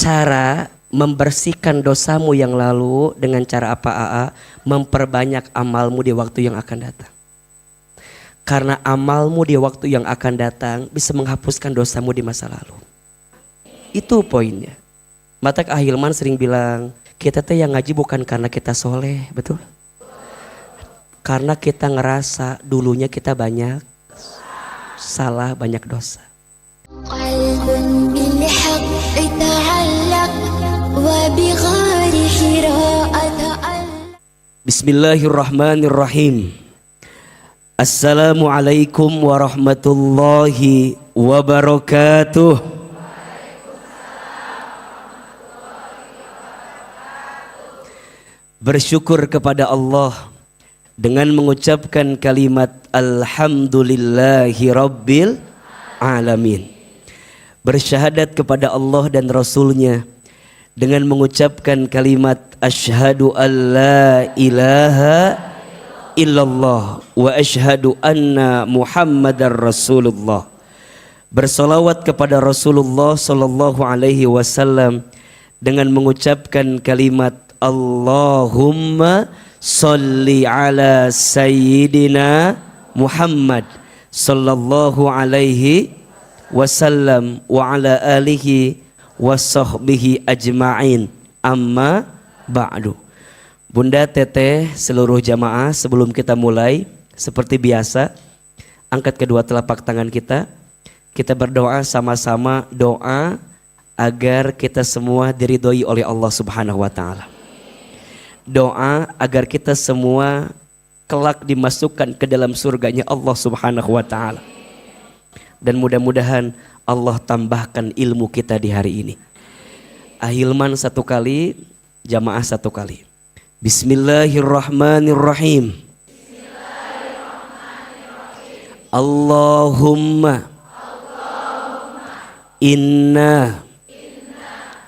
cara membersihkan dosamu yang lalu dengan cara apa AA? Memperbanyak amalmu di waktu yang akan datang. Karena amalmu di waktu yang akan datang bisa menghapuskan dosamu di masa lalu. Itu poinnya. Mata Ahilman sering bilang, kita teh yang ngaji bukan karena kita soleh, betul? Karena kita ngerasa dulunya kita banyak salah, banyak dosa. Bismillahirrahmanirrahim. Assalamualaikum warahmatullahi wabarakatuh. Bersyukur kepada Allah dengan mengucapkan kalimat Alhamdulillahi Rabbil Alamin. Bersyahadat kepada Allah dan Rasulnya dengan mengucapkan kalimat Asyhadu an la ilaha illallah wa asyhadu anna Muhammadar Rasulullah. Bersolawat kepada Rasulullah sallallahu alaihi wasallam dengan mengucapkan kalimat Allahumma salli ala sayyidina Muhammad sallallahu alaihi wasallam wa ala alihi wa sahbihi ajma'in, amma ba'du. Bunda, teteh, seluruh jamaah, sebelum kita mulai seperti biasa, angkat kedua telapak tangan kita. Kita berdoa sama-sama, doa agar kita semua diridhoi oleh Allah Subhanahu wa taala. Doa agar kita semua kelak dimasukkan ke dalam surganya Allah Subhanahu wa taala. Dan mudah-mudahan Allah tambahkan ilmu kita di hari ini. Ahilman satu kali, jamaah satu kali. Bismillahirrahmanirrahim. Allahumma inna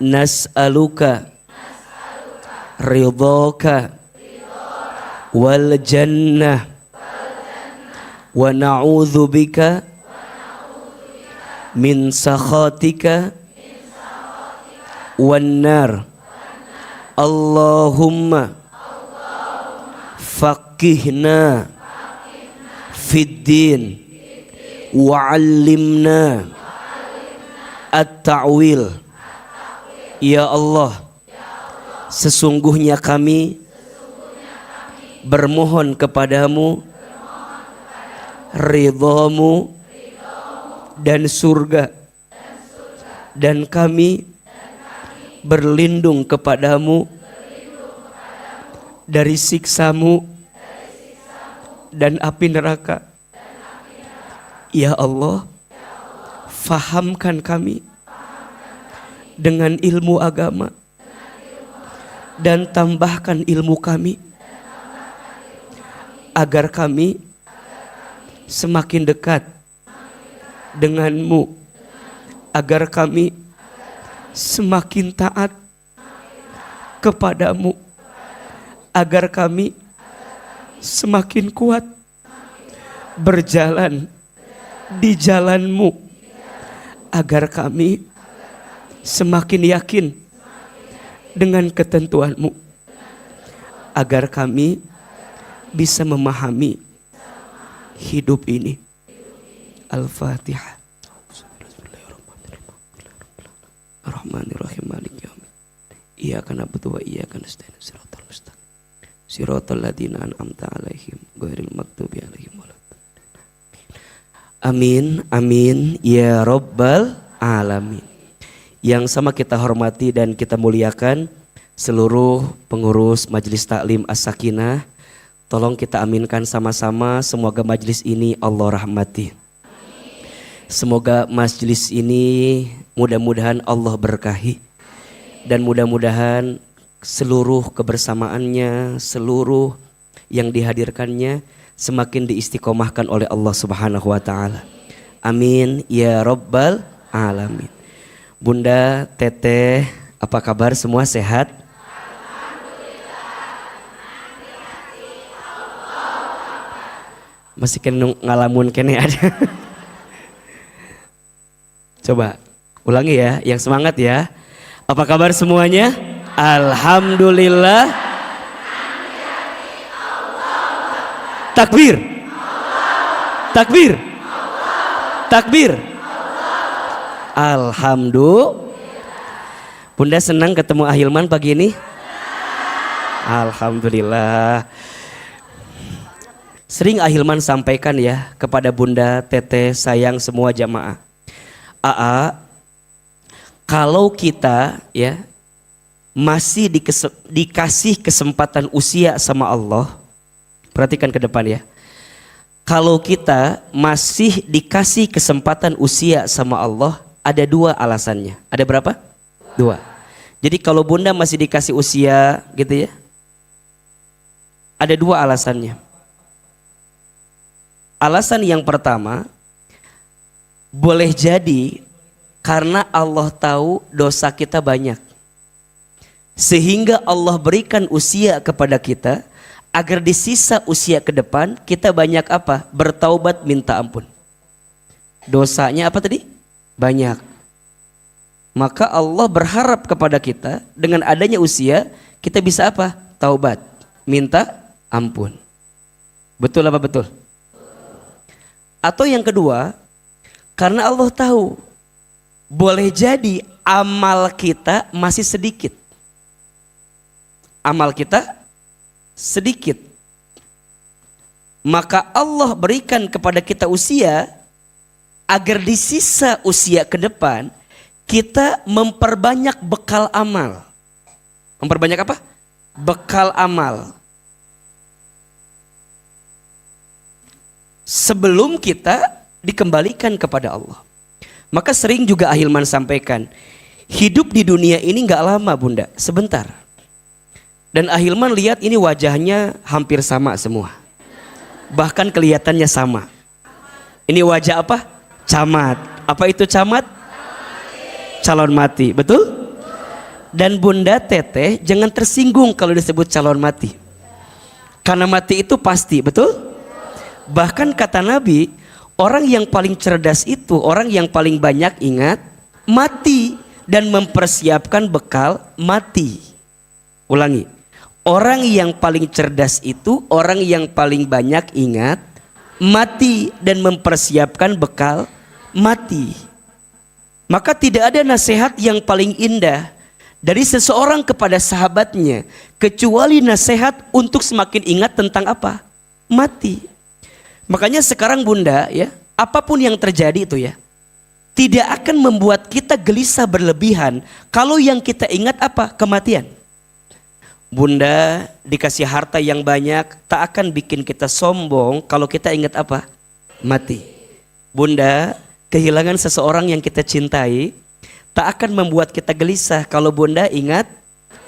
nas'aluka ridhaka wal jannah wa na'udzu bika min sakhatika wan nar. Allahumma faqihna fid din wa 'allimna at-ta'wil. Ya Allah, sesungguhnya kami bermohon kepadamu ridhamu dan surga, dan kami berlindung kepadamu dari siksamu dan api neraka. Ya Allah, fahamkan kami dengan ilmu agama dan tambahkan ilmu kami agar kami semakin dekat denganmu, agar kami semakin taat kepadamu, agar kami semakin kuat berjalan di jalanmu, agar kami semakin yakin dengan ketentuanmu, agar kami bisa memahami hidup ini. Al-Fatihah. Ar-Rahmanir-Rahim Maliki yaumiddin. Iyyaka na'budu wa iyyaka nasta'in. Shiratal mustaqim. Shiratal ladzina an'amta 'alaihim ghairil maghdubi 'alaihim waladdallin. Amin, amin ya rabbal alamin. Yang sama kita hormati dan kita muliakan seluruh pengurus Majelis Taklim As-Sakinah. Tolong kita aminkan sama-sama, semoga majelis ini Allah rahmati. Semoga majelis ini mudah-mudahan Allah berkahi. Dan mudah-mudahan seluruh kebersamaannya, seluruh yang dihadirkannya semakin diistiqomahkan oleh Allah Subhanahu wa taala. Amin ya rabbal alamin. Bunda, teteh, apa kabar, semua sehat? Masih kena ngalamun kene ada. Coba ulangi ya, yang semangat ya. Apa kabar semuanya? Alhamdulillah. Takbir. Takbir. Takbir. Alhamdulillah. Bunda senang ketemu Ahilman pagi ini? Alhamdulillah. Sering Ahilman sampaikan ya kepada Bunda, Teteh, sayang semua jamaah. AA, kalau kita ya masih dikasih kesempatan usia sama Allah, perhatikan ke depan ya. Kalau kita masih dikasih kesempatan usia sama Allah, ada dua alasannya. Ada berapa? Dua. Jadi kalau Bunda masih dikasih usia gitu ya, ada dua alasannya. Alasan yang pertama, boleh jadi karena Allah tahu dosa kita banyak, sehingga Allah berikan usia kepada kita agar di sisa usia ke depan kita banyak apa? Bertaubat, minta ampun. Dosanya apa tadi? Banyak. Maka Allah berharap kepada kita dengan adanya usia kita bisa apa? Taubat, minta ampun. Betul apa betul? Atau yang kedua, karena Allah tahu boleh jadi amal kita masih sedikit. Amal kita sedikit. Maka Allah berikan kepada kita usia agar di sisa usia ke depan kita memperbanyak bekal amal. Memperbanyak apa? Bekal amal. Sebelum kita dikembalikan kepada Allah. Maka sering juga Ahilman sampaikan, hidup di dunia ini gak lama Bunda, sebentar. Dan Ahilman lihat ini wajahnya hampir sama semua. Bahkan kelihatannya sama. Ini wajah apa? Camat. Apa itu camat? Calon mati, betul? Dan Bunda Teteh jangan tersinggung kalau disebut calon mati. Karena mati itu pasti, betul? Bahkan kata Nabi, orang yang paling cerdas itu orang yang paling banyak ingat mati dan mempersiapkan bekal mati. Ulangi, orang yang paling cerdas itu orang yang paling banyak ingat mati dan mempersiapkan bekal mati. Maka tidak ada nasihat yang paling indah dari seseorang kepada sahabatnya kecuali nasihat untuk semakin ingat tentang apa? Mati. Makanya sekarang Bunda ya, apapun yang terjadi itu ya, tidak akan membuat kita gelisah berlebihan kalau yang kita ingat apa? Kematian. Bunda dikasih harta yang banyak tak akan bikin kita sombong kalau kita ingat apa? Mati. Bunda kehilangan seseorang yang kita cintai tak akan membuat kita gelisah kalau Bunda ingat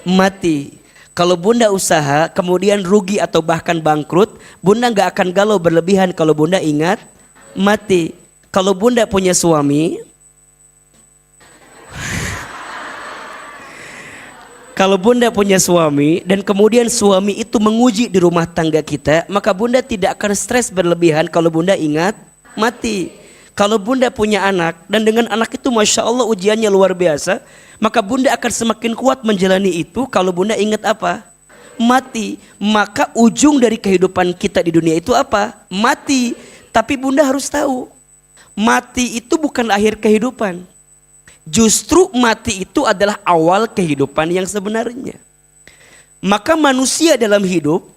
mati. Kalau Bunda usaha kemudian rugi atau bahkan bangkrut, Bunda gak akan galau berlebihan kalau Bunda ingat mati. Kalau Bunda punya suami, kalau Bunda punya suami dan kemudian suami itu menguji di rumah tangga kita, maka Bunda tidak akan stres berlebihan kalau Bunda ingat mati. Kalau Bunda punya anak dan dengan anak itu Masya Allah ujiannya luar biasa, maka Bunda akan semakin kuat menjalani itu kalau Bunda ingat apa? Mati. Maka ujung dari kehidupan kita di dunia itu apa? Mati. Tapi Bunda harus tahu, mati itu bukan akhir kehidupan. Justru mati itu adalah awal kehidupan yang sebenarnya. Maka manusia dalam hidup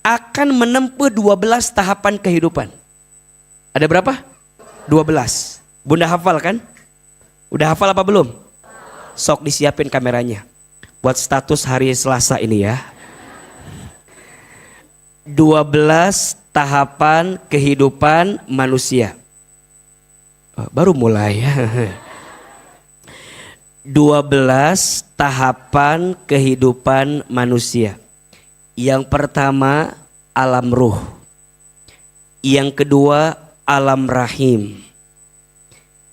akan menempuh 12 tahapan kehidupan. Ada berapa? 12. Bunda hafal kan? Udah hafal apa belum? Sok disiapin kameranya buat status hari Selasa ini ya. 12 tahapan kehidupan manusia. Baru mulai ya. 12 tahapan kehidupan manusia. Yang pertama alam ruh. Yang kedua alam rahim.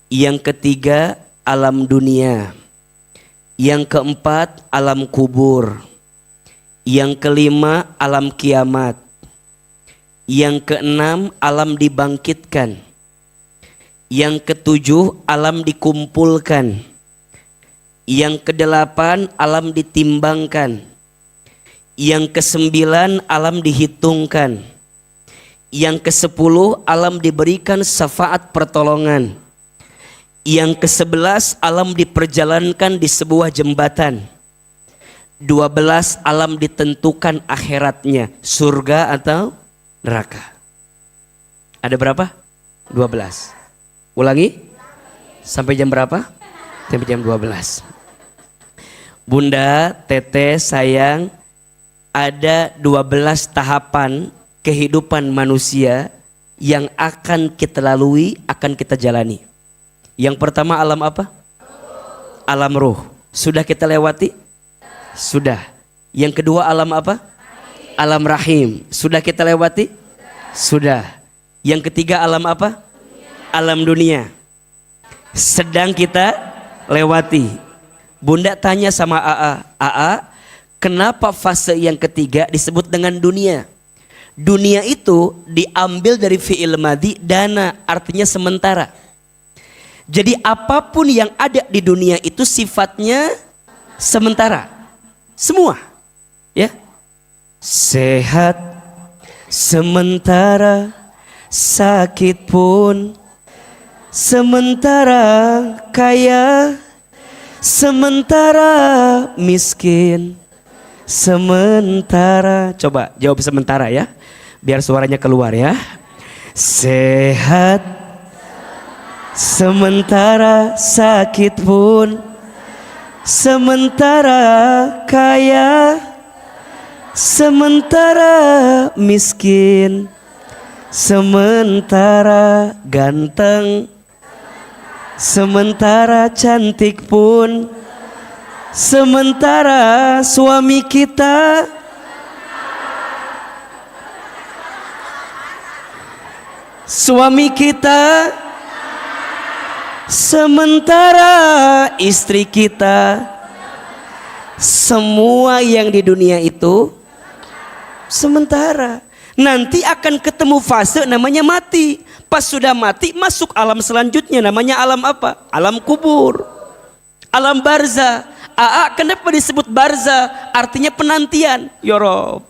Yang ketiga alam dunia. Yang keempat alam kubur. Yang kelima alam kiamat. Yang keenam alam dibangkitkan. Yang ketujuh alam dikumpulkan. Yang kedelapan, alam ditimbangkan. Yang kesembilan, alam dihitungkan. Yang kesepuluh, alam diberikan syafaat pertolongan. Yang ke-11, alam diperjalankan di sebuah jembatan. 12, alam ditentukan akhiratnya, surga atau neraka. Ada berapa? 12. Ulangi. Sampai jam berapa? Sampai jam 12. Bunda, teteh, sayang, ada 12 tahapan kehidupan manusia yang akan kita lalui, akan kita jalani. Yang pertama alam apa? Alam ruh. Sudah kita lewati? Sudah. Yang kedua alam apa? Alam rahim. Sudah kita lewati? Sudah. Yang ketiga alam apa? Alam dunia. Sedang kita lewati. Bunda tanya sama AA, kenapa fase yang ketiga disebut dengan dunia? Dunia itu diambil dari fi'il madhi dana, artinya sementara. Jadi apapun yang ada di dunia itu sifatnya sementara. Semua. Ya. Sehat sementara, sakit pun sementara, kaya sementara, miskin sementara. Coba jawab sementara ya, biar suaranya keluar ya. Sehat sementara, sakit pun sementara, kaya sementara, miskin sementara, ganteng sementara, cantik pun sementara, suami kita sementara, istri kita, semua yang di dunia itu sementara. Nanti akan ketemu fase namanya mati. Pas sudah mati masuk alam selanjutnya, namanya alam apa? Alam kubur, alam barza. Kenapa disebut barza? Artinya penantian. Ya Rob.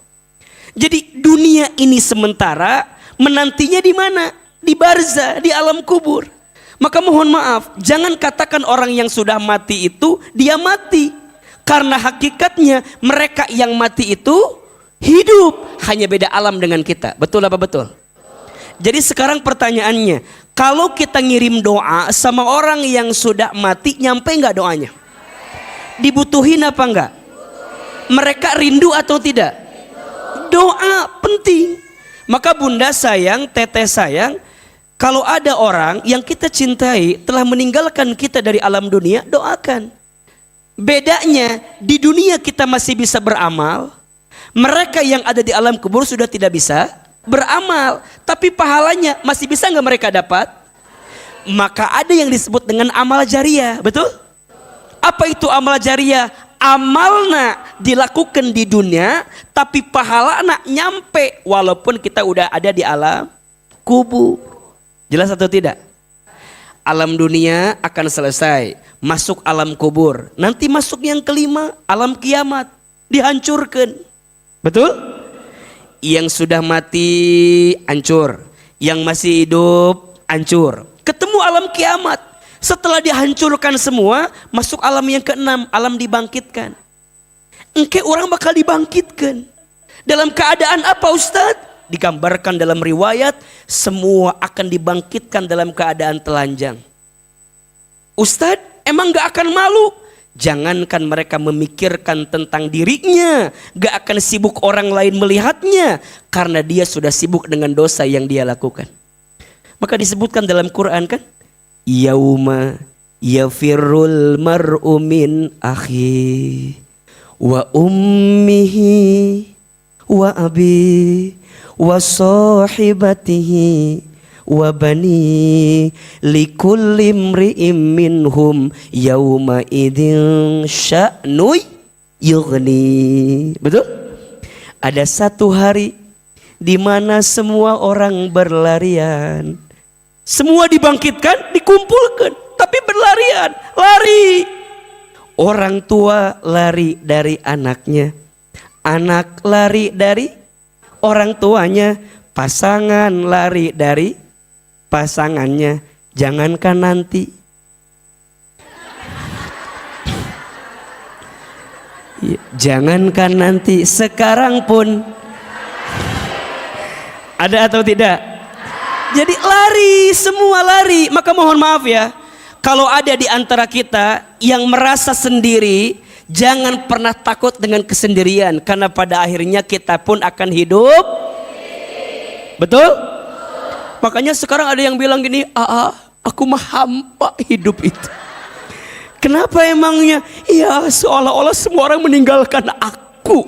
Jadi dunia ini sementara, menantinya di mana? Di barza, di alam kubur. Maka mohon maaf, jangan katakan orang yang sudah mati itu dia mati. Karena hakikatnya mereka yang mati itu hidup, hanya beda alam dengan kita. Betul apa betul? Jadi sekarang pertanyaannya, kalau kita ngirim doa sama orang yang sudah mati, nyampe nggak doanya? Dibutuhin apa enggak? Mereka rindu atau tidak? Doa penting. Maka bunda sayang, teteh sayang, kalau ada orang yang kita cintai telah meninggalkan kita dari alam dunia, doakan. Bedanya di dunia kita masih bisa beramal, mereka yang ada di alam kubur sudah tidak bisa beramal, tapi pahalanya masih bisa nggak mereka dapat? Maka ada yang disebut dengan amal jariah, betul? Apa itu amal jariah? Amalna dilakukan di dunia, tapi pahalana nyampe walaupun kita udah ada di alam kubur. Jelas atau tidak? Alam dunia akan selesai, masuk alam kubur. Nanti masuk yang kelima, alam kiamat, dihancurkan. Betul? Yang sudah mati hancur, yang masih hidup hancur. Ketemu alam kiamat. Setelah dihancurkan semua, masuk alam yang keenam, alam dibangkitkan. Engke orang bakal dibangkitkan. Dalam keadaan apa Ustadz? Digambarkan dalam riwayat, semua akan dibangkitkan dalam keadaan telanjang. Ustadz, emang gak akan malu? Jangankan mereka memikirkan tentang dirinya, gak akan sibuk orang lain melihatnya, karena dia sudah sibuk dengan dosa yang dia lakukan. Maka disebutkan dalam Quran kan, yauma yafirrul mar'u min akhi wa ummihi wa abi wa sahibatihi wa bani likulli imri'im minhum yauma idzin sya'nu yughni. Betul? Ada satu hari di mana semua orang berlarian. Semua dibangkitkan, dikumpulkan, tapi berlarian, lari. Orang tua lari dari anaknya, anak lari dari orang tuanya, pasangan lari dari pasangannya. Jangankan nanti, jangankan nanti, sekarang pun ada atau tidak? Jadi lari, semua lari. Maka mohon maaf ya, kalau ada di antara kita yang merasa sendiri, jangan pernah takut dengan kesendirian, karena pada akhirnya kita pun akan hidup. Betul? Makanya sekarang ada yang bilang gini, aku mah hampa hidup itu. Kenapa emangnya? Ya seolah-olah semua orang meninggalkan aku.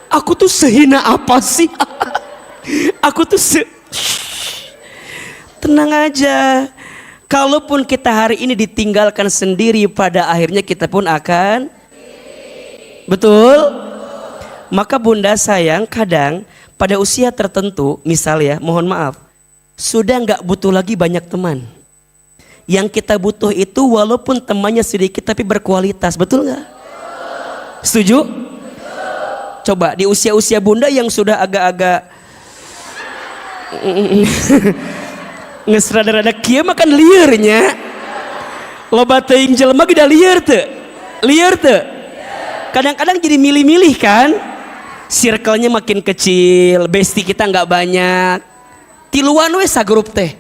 Aku tuh sehina apa sih? Aku tuh tenang aja. Kalaupun kita hari ini ditinggalkan sendiri, pada akhirnya kita pun akan. Betul? Maka bunda sayang, kadang pada usia tertentu, misal ya, mohon maaf, sudah nggak butuh lagi banyak teman. Yang kita butuh itu walaupun temannya sedikit tapi berkualitas, betul nggak? Setuju? Coba di usia-usia bunda yang sudah agak-agak ngesrada-rada kia makan liarnya, loba teuing jelema geda liar teu? Kadang-kadang jadi milih-milih kan, circle-nya makin kecil, bestie kita nggak banyak, tiluan we sagrup teh,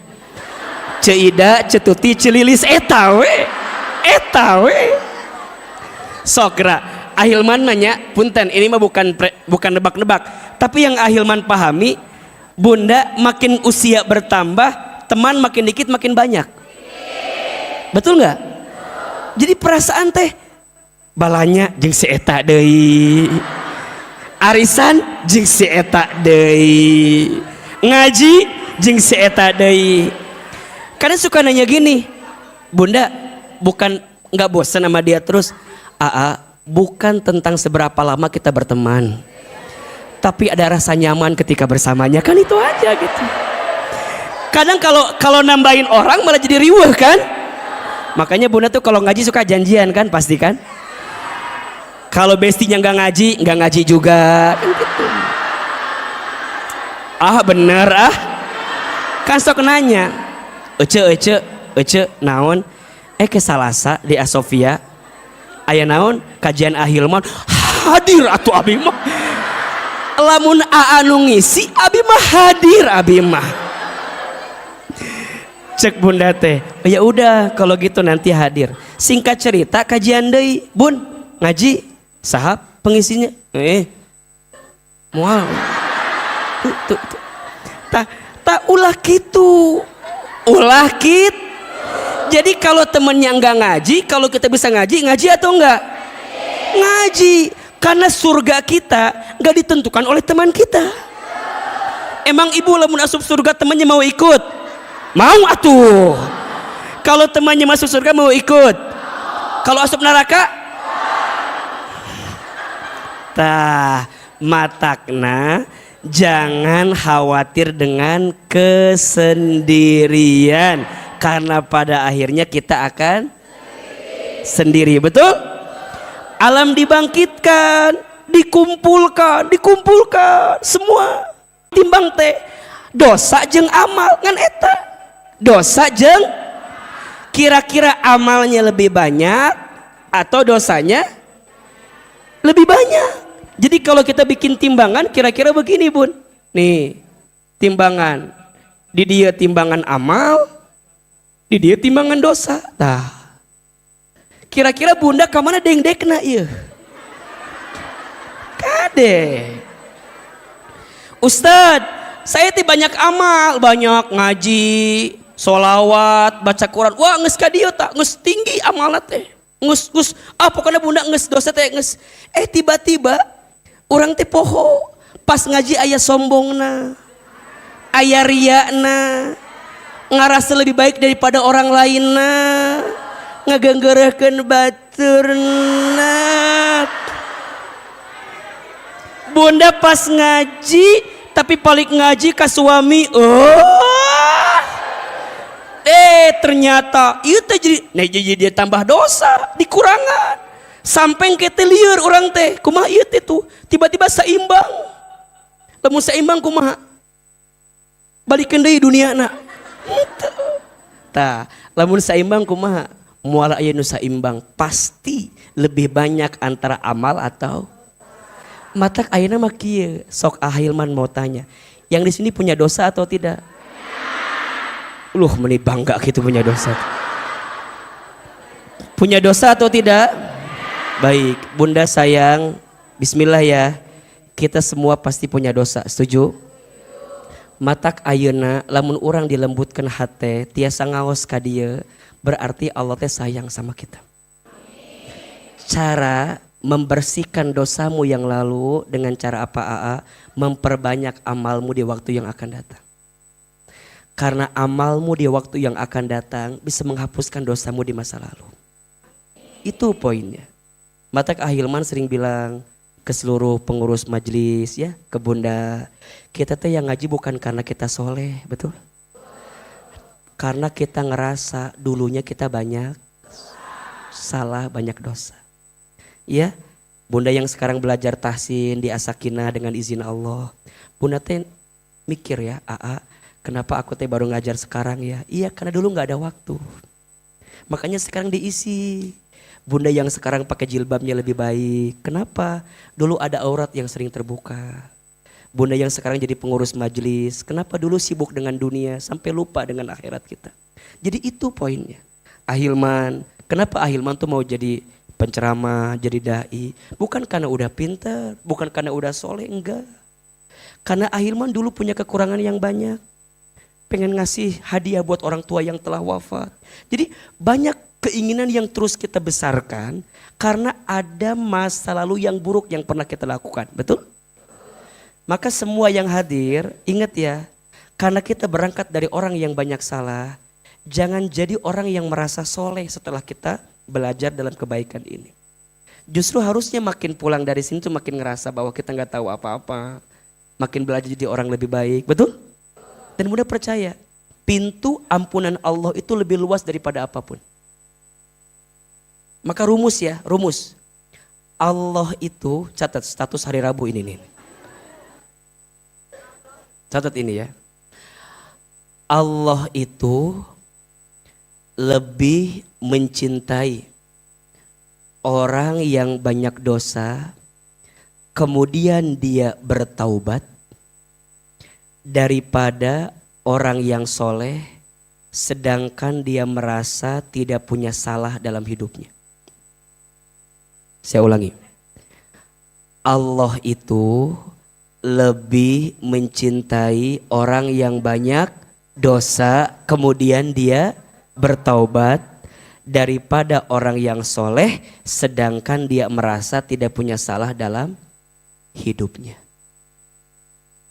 Ceida, Cetuti, Celilis, eta we sokra. Ahilman nanya, punten ini mah bukan nebak-nebak, tapi yang Ahilman pahami, bunda makin usia bertambah, teman makin dikit makin banyak. Betul nggak? Jadi perasaan teh balanya jeung si eta deui, arisan jeung si eta deui, ngaji jeung si eta deui. Kadang suka nanya gini, bunda bukan nggak bosan sama dia terus? Bukan tentang seberapa lama kita berteman, tapi ada rasa nyaman ketika bersamanya, kan itu aja gitu. Kadang kalau nambahin orang malah jadi riweuh kan. Makanya bunda tuh kalau ngaji suka janjian kan, pasti kan. Kalau bestinya nggak ngaji juga kan gitu. Bener kan sok nanya, ece naon ke Salasa di Asofia aya naon kajian Ahilman, hadir atuh abi mah. Lamun anu ngisi abi mah hadir, abi mah. Cek bunda teh, ya udah kalau gitu nanti hadir. Singkat cerita kajian deui, bun ngaji sahab pengisinya, mual tuh. Tak ulah gitu. Jadi kalau temennya nggak ngaji, kalau kita bisa ngaji atau enggak? Ngaji. Karena surga kita nggak ditentukan oleh teman kita. Emang ibu lamun asup surga temannya mau ikut? Mau atuh. Kalau temannya masuk surga mau ikut? Kalau asup neraka? Matakna jangan khawatir dengan kesendirian, karena pada akhirnya kita akan sendiri. Betul? Alam dibangkitkan, dikumpulkan semua. Timbang teh dosa jeung amal ngan eta. Dosa jeung, kira-kira amalnya lebih banyak atau dosanya lebih banyak? Jadi kalau kita bikin timbangan kira-kira begini bun, nih timbangan, di dia timbangan amal, di dia timbangan dosa. Kira-kira bunda kamana deng-dekna ieu? Kade Ustad, saya teh banyak amal, banyak ngaji, sholawat, baca Quran. Wah nges ka dieu tak, nges tinggi amalna teh. Nges pokoknya bunda nges dosa teh nges. Tiba-tiba orang teh poho pas ngaji aya sombongna, aya riana, ngarasa lebih baik daripada orang lainna, ngagenggereukeun baturna. Bunda pas ngaji tapi balik ngaji ka suami, ternyata ieu teh jadi dia tambah dosa, dikurangan. Sampai kita lieur orang teh, kumaha ieu teh tuh tiba-tiba seimbang. Lamun seimbang kumaha? Balikeun deui duniana. Tah, lamun seimbang kumaha? Moal aya nu seimbang, pasti lebih banyak antara amal atau matak ayeuna mah kieu. Sok Ahilman mau tanya, yang di sini punya dosa atau tidak? Meni bangga gitu punya dosa. Punya dosa atau tidak? Baik, Bunda sayang, bismillah ya. Kita semua pasti punya dosa, setuju? Matak ayeuna lamun urang dilembutkeun hate tiasa ngaos ka dieu, berarti Allah teh sayang sama kita. Cara membersihkan dosamu yang lalu dengan cara apa AA? Memperbanyak amalmu di waktu yang akan datang. Karena amalmu di waktu yang akan datang bisa menghapuskan dosamu di masa lalu. Itu poinnya. Matak Ahilman sering bilang ke seluruh pengurus majelis ya, ke Bunda, kita teh yang ngaji bukan karena kita soleh, betul? Karena kita ngerasa dulunya kita banyak salah, banyak dosa. Ya, Bunda yang sekarang belajar tahsin di Asakina dengan izin Allah, Bunda teh mikir ya, AA, kenapa aku teh baru ngajar sekarang ya? Iya, karena dulu nggak ada waktu. Makanya sekarang diisi. Bunda yang sekarang pakai jilbabnya lebih baik. Kenapa? Dulu ada aurat yang sering terbuka. Bunda yang sekarang jadi pengurus majelis. Kenapa dulu sibuk dengan dunia sampai lupa dengan akhirat kita? Jadi itu poinnya. Ahilman, kenapa Ahilman tuh mau jadi penceramah, jadi dai? Bukan karena udah pintar, bukan karena udah soleh, enggak. Karena Ahilman dulu punya kekurangan yang banyak. Pengen ngasih hadiah buat orang tua yang telah wafat. Jadi banyak keinginan yang terus kita besarkan karena ada masa lalu yang buruk yang pernah kita lakukan, betul? Maka semua yang hadir, ingat ya, karena kita berangkat dari orang yang banyak salah, jangan jadi orang yang merasa soleh setelah kita belajar dalam kebaikan ini. Justru harusnya makin pulang dari sini tuh makin ngerasa bahwa kita nggak tahu apa-apa, makin belajar jadi orang lebih baik, betul? Dan mudah percaya, pintu ampunan Allah itu lebih luas daripada apapun. Maka rumus ya, rumus. Allah itu, catat status hari Rabu ini nih. Catat ini ya. Allah itu lebih mencintai orang yang banyak dosa, kemudian dia bertaubat, daripada orang yang soleh, sedangkan dia merasa tidak punya salah dalam hidupnya. Saya ulangi. Allah itu lebih mencintai orang yang banyak dosa kemudian dia bertaubat daripada orang yang soleh sedangkan dia merasa tidak punya salah dalam hidupnya.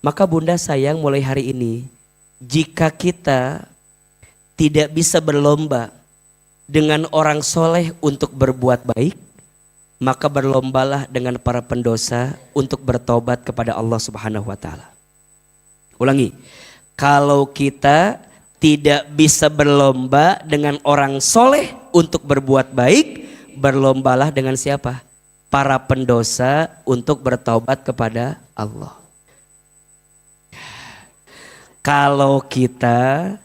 Maka Bunda sayang mulai hari ini, jika kita tidak bisa berlomba dengan orang soleh untuk berbuat baik, maka berlombalah dengan para pendosa untuk bertobat kepada Allah Subhanahu wa Ta'ala. Ulangi, kalau kita tidak bisa berlomba dengan orang soleh untuk berbuat baik, berlombalah dengan siapa? Para pendosa untuk bertobat kepada Allah. Kalau kita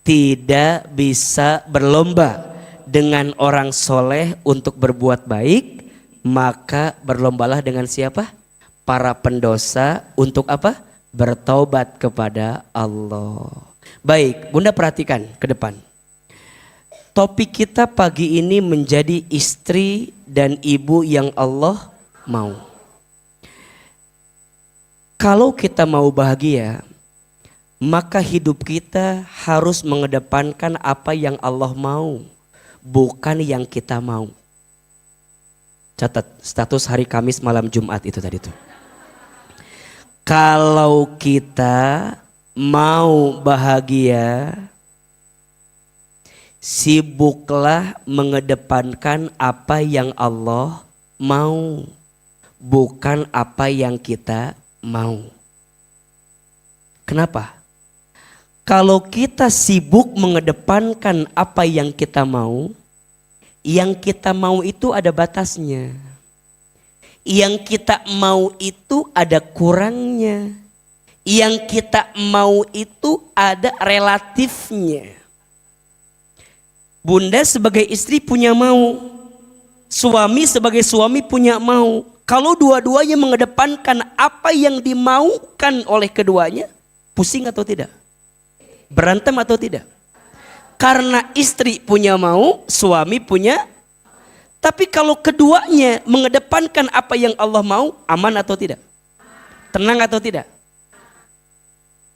tidak bisa berlomba dengan orang soleh untuk berbuat baik, maka berlombalah dengan siapa? Para pendosa untuk apa? Bertaubat kepada Allah. Baik, Bunda perhatikan ke depan. Topik kita pagi ini menjadi istri dan ibu yang Allah mau. Kalau kita mau bahagia, maka hidup kita harus mengedepankan apa yang Allah mau, bukan yang kita mau. Catat status hari Kamis malam Jumat itu tadi tuh. Kalau kita mau bahagia, sibuklah mengedepankan apa yang Allah mau, bukan apa yang kita mau. Kenapa? Kalau kita sibuk mengedepankan apa yang kita mau itu ada batasnya. Yang kita mau itu ada kurangnya. Yang kita mau itu ada relatifnya. Bunda sebagai istri punya mau. Suami sebagai suami punya mau. Kalau dua-duanya mengedepankan apa yang dimaukan oleh keduanya, pusing atau tidak? Berantem atau tidak? Karena istri punya mau, suami punya. Tapi kalau keduanya mengedepankan apa yang Allah mau, aman atau tidak? Tenang atau tidak?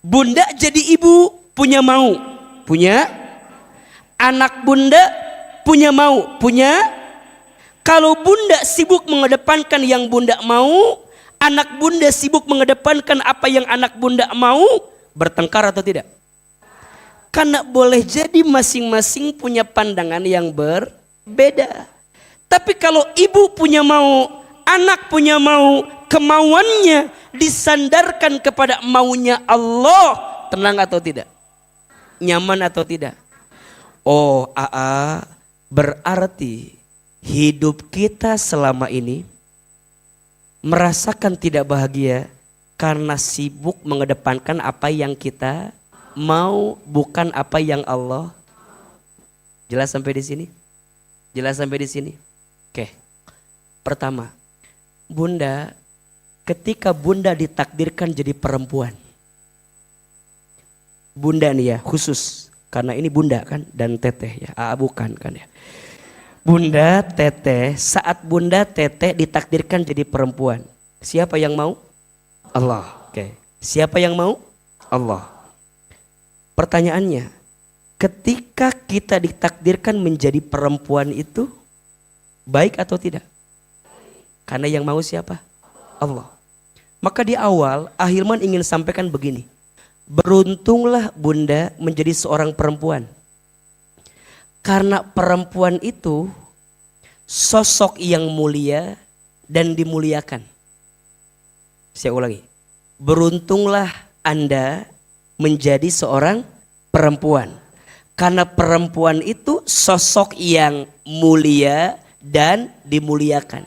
Bunda jadi ibu punya mau, punya. Anak bunda punya mau, punya. Kalau bunda sibuk mengedepankan yang bunda mau, anak bunda sibuk mengedepankan apa yang anak bunda mau, bertengkar atau tidak? Karena boleh jadi masing-masing punya pandangan yang berbeda. Tapi kalau ibu punya mau, anak punya mau, kemauannya disandarkan kepada maunya Allah, tenang atau tidak? Nyaman atau tidak? Oh, berarti hidup kita selama ini merasakan tidak bahagia karena sibuk mengedepankan apa yang kita mau, bukan apa yang Allah. Jelas sampai di sini? Jelas sampai di sini? Oke. Pertama, bunda, ketika bunda ditakdirkan jadi perempuan, bunda nih ya khusus, karena ini bunda kan dan teteh ya, bukan kan ya. Bunda teteh, saat bunda teteh ditakdirkan jadi perempuan, siapa yang mau? Allah. Oke. Siapa yang mau? Allah. Pertanyaannya, ketika kita ditakdirkan menjadi perempuan itu baik atau tidak? Karena yang mau siapa? Allah. Maka di awal Ahilman ingin sampaikan begini. Beruntunglah bunda menjadi seorang perempuan. Karena perempuan itu sosok yang mulia dan dimuliakan. Saya ulangi. Beruntunglah Anda menjadi seorang perempuan. Karena perempuan itu sosok yang mulia dan dimuliakan.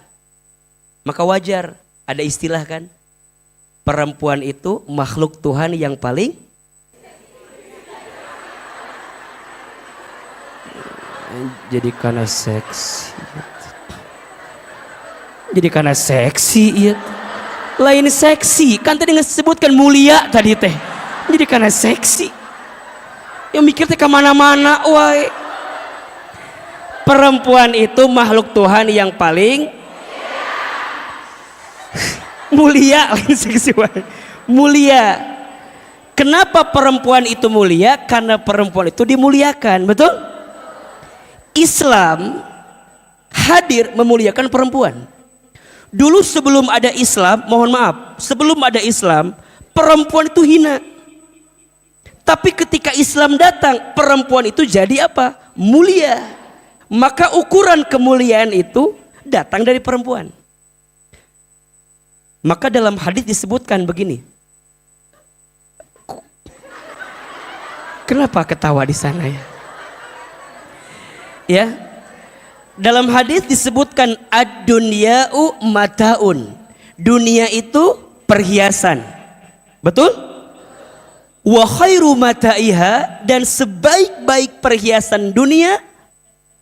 Maka wajar ada istilah kan, perempuan itu makhluk Tuhan yang paling jadi karena seksi. Jadi karena seksi ya. Lain seksi, kan tadi disebutkan mulia tadi teh. Jadi karena seksi. Yang mikir teh kemana-mana, woi. Perempuan itu makhluk Tuhan yang paling mulia, lain seksi, woi. Mulia. Kenapa perempuan itu mulia? Karena perempuan itu dimuliakan, betul? Islam hadir memuliakan perempuan. Dulu sebelum ada Islam, mohon maaf, sebelum ada Islam, perempuan itu hina. Tapi ketika Islam datang, perempuan itu jadi apa? Mulia. Maka ukuran kemuliaan itu datang dari perempuan. Maka dalam hadis disebutkan begini. Kenapa ketawa di sana ya? Ya. Dalam hadis disebutkan ad-dunya'u mataun. Dunia itu perhiasan. Betul? Wa khairu mata'iha, dan sebaik-baik perhiasan dunia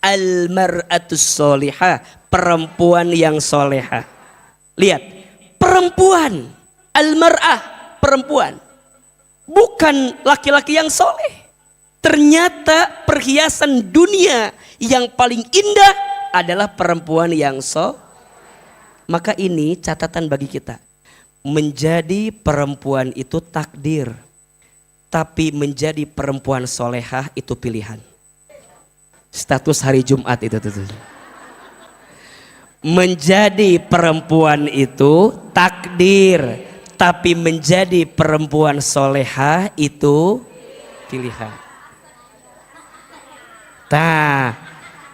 al-mar'atus solihah, perempuan yang soleha. Lihat, perempuan, al-mar'ah, perempuan. Bukan laki-laki yang soleh. Ternyata perhiasan dunia yang paling indah adalah perempuan yang Maka ini catatan bagi kita. Menjadi perempuan itu takdir. Tapi menjadi perempuan solehah itu pilihan. Status hari Jumat itu tuh. Menjadi perempuan itu takdir. Tapi menjadi perempuan solehah itu pilihan. Nah,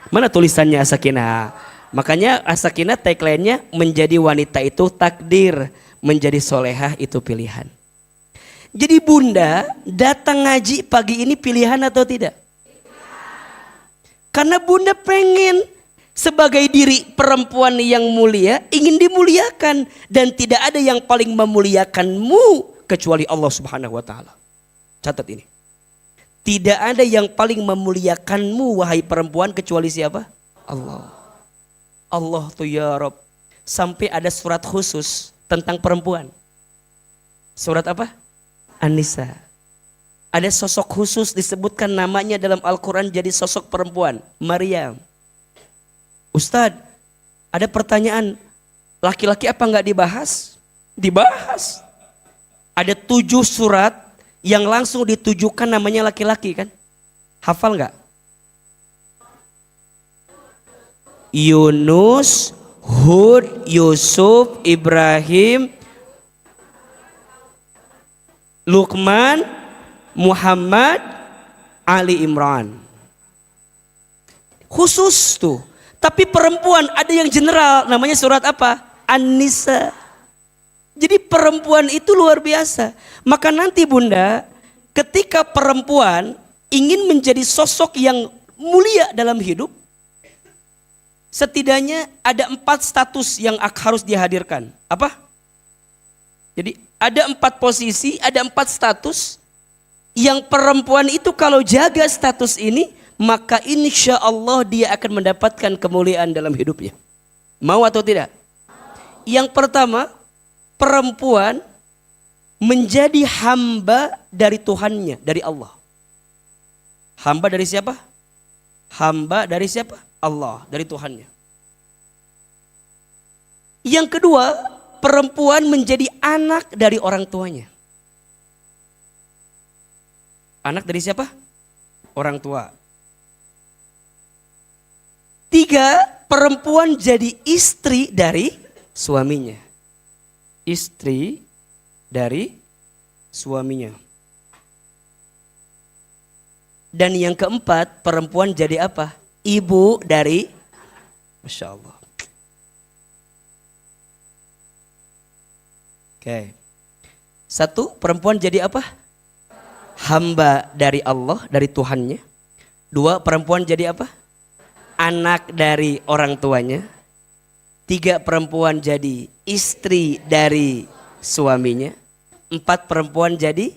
mana tulisannya As-Sakinah? Makanya As-Sakinah tagline-nya menjadi wanita itu takdir, menjadi solehah itu pilihan. Jadi bunda datang ngaji pagi ini pilihan atau tidak? Karena bunda pengen sebagai diri perempuan yang mulia ingin dimuliakan. Dan tidak ada yang paling memuliakanmu kecuali Allah Subhanahu wa ta'ala. Catat ini. Tidak ada yang paling memuliakanmu wahai perempuan kecuali siapa? Allah. Allah tuh ya Rob. Sampai ada surat khusus tentang perempuan. Surat apa? An-Nisa. Ada sosok khusus disebutkan namanya dalam Al-Quran jadi sosok perempuan. Maryam. Ustadz, ada pertanyaan. Laki-laki apa nggak dibahas? Dibahas. Ada 7 surat yang langsung ditujukan namanya laki-laki kan? Hafal nggak? Yunus, Hud, Yusuf, Ibrahim, Luqman, Muhammad, Ali Imran. Khusus tuh. Tapi perempuan ada yang general namanya surat apa? An-Nisa. Jadi perempuan itu luar biasa. Maka nanti bunda ketika perempuan ingin menjadi sosok yang mulia dalam hidup. Setidaknya ada 4 status yang harus dihadirkan. Apa? Jadi ada 4 posisi, ada 4 status. Yang perempuan itu kalau jaga status ini, maka insya Allah dia akan mendapatkan kemuliaan dalam hidupnya. Mau atau tidak? Yang pertama, perempuan menjadi hamba dari Tuhannya, dari Allah. Hamba dari siapa? Hamba dari siapa? Allah, dari Tuhannya. Yang kedua, perempuan menjadi anak dari orang tuanya. Anak dari siapa? Orang tua. 3, perempuan jadi istri dari suaminya. Istri dari suaminya. Dan yang keempat, perempuan jadi apa? Ibu dari, Masya Allah. Oke. 1, perempuan jadi apa? Hamba dari Allah, dari Tuhannya. 2, perempuan jadi apa? Anak dari orang tuanya. 3, perempuan jadi istri dari suaminya. 4, perempuan jadi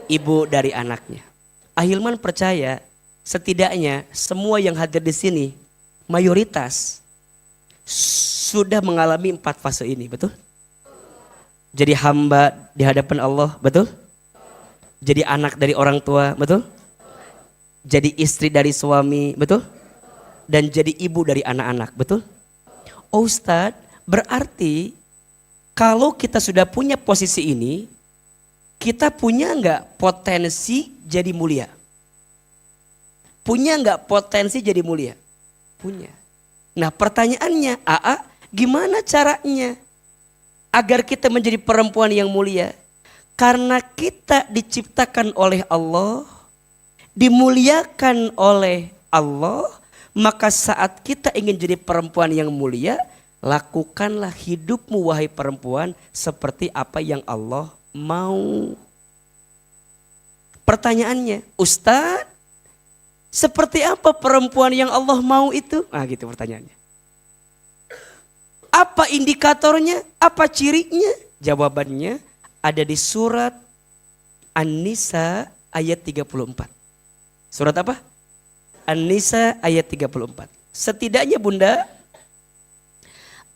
ibu dari anaknya. Ahilman percaya setidaknya semua yang hadir di sini mayoritas sudah mengalami 4 fase ini, betul? Jadi hamba di hadapan Allah, betul? Jadi anak dari orang tua, betul? Jadi istri dari suami, betul? Dan jadi ibu dari anak-anak, betul? Oh Ustadz, berarti kalau kita sudah punya posisi ini, kita punya nggak potensi jadi mulia? Punya nggak potensi jadi mulia? Punya. Nah pertanyaannya, gimana caranya agar kita menjadi perempuan yang mulia? Karena kita diciptakan oleh Allah, dimuliakan oleh Allah, maka saat kita ingin jadi perempuan yang mulia, lakukanlah hidupmu wahai perempuan seperti apa yang Allah mau. Pertanyaannya, Ustadz, seperti apa perempuan yang Allah mau itu? Gitu pertanyaannya. Apa indikatornya? Apa cirinya? Jawabannya ada di surat An-Nisa ayat 34. Surat apa? An-Nisa ayat 34. Setidaknya bunda,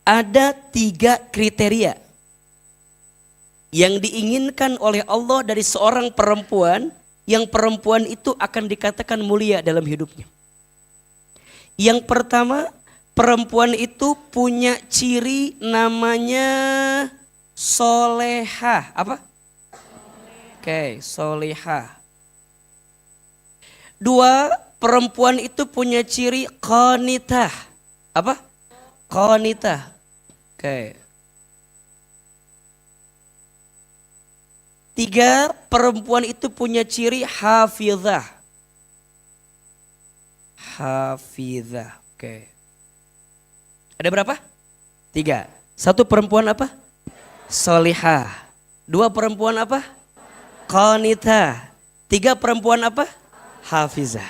ada 3 kriteria yang diinginkan oleh Allah dari seorang perempuan, yang perempuan itu akan dikatakan mulia dalam hidupnya. Yang pertama, perempuan itu punya ciri namanya solehah. Apa? Oke, solehah. 2, perempuan itu punya ciri qanitah. Apa? Qanitah. Oke. 3, perempuan itu punya ciri hafizah. Hafizah. Oke. Ada berapa? 3. 1 perempuan apa? Solihah. 2 perempuan apa? qanitah. 3 perempuan apa? Hafizah.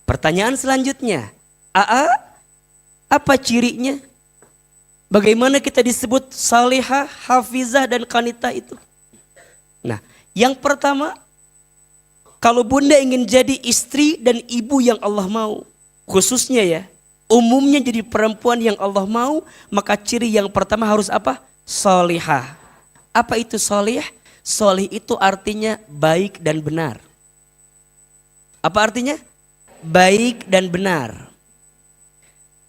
Pertanyaan selanjutnya, apa cirinya? Bagaimana kita disebut salihah, hafizah dan qanitah itu? Nah, yang pertama, kalau bunda ingin jadi istri dan ibu yang Allah mau, khususnya ya, umumnya jadi perempuan yang Allah mau, maka ciri yang pertama harus apa? Salihah. Apa itu salih? Salih itu artinya baik dan benar. Apa artinya? Baik dan benar.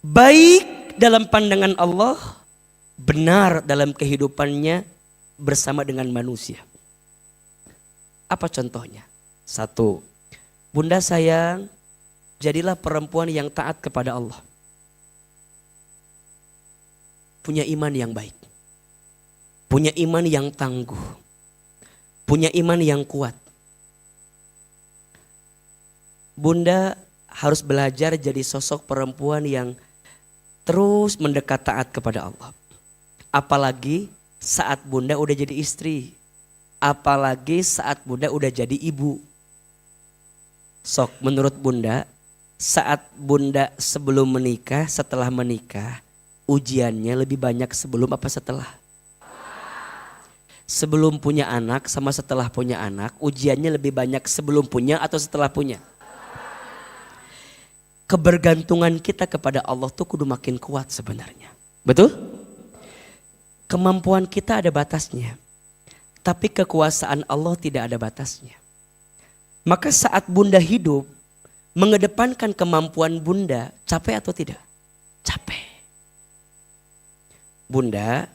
Baik dalam pandangan Allah, benar dalam kehidupannya bersama dengan manusia. Apa contohnya? 1, bunda sayang, jadilah perempuan yang taat kepada Allah. Punya iman yang baik. Punya iman yang tangguh. Punya iman yang kuat. Bunda harus belajar jadi sosok perempuan yang terus mendekat taat kepada Allah. Apalagi saat bunda udah jadi istri. Apalagi saat bunda udah jadi ibu. Sok, menurut bunda, saat bunda sebelum menikah, setelah menikah, ujiannya lebih banyak sebelum apa setelah? Sebelum punya anak sama setelah punya anak, ujiannya lebih banyak sebelum punya atau setelah punya? Kebergantungan kita kepada Allah tuh kudu makin kuat sebenarnya. Betul? Kemampuan kita ada batasnya. Tapi kekuasaan Allah tidak ada batasnya. Maka saat bunda hidup, mengedepankan kemampuan bunda, capek atau tidak? Capek. Bunda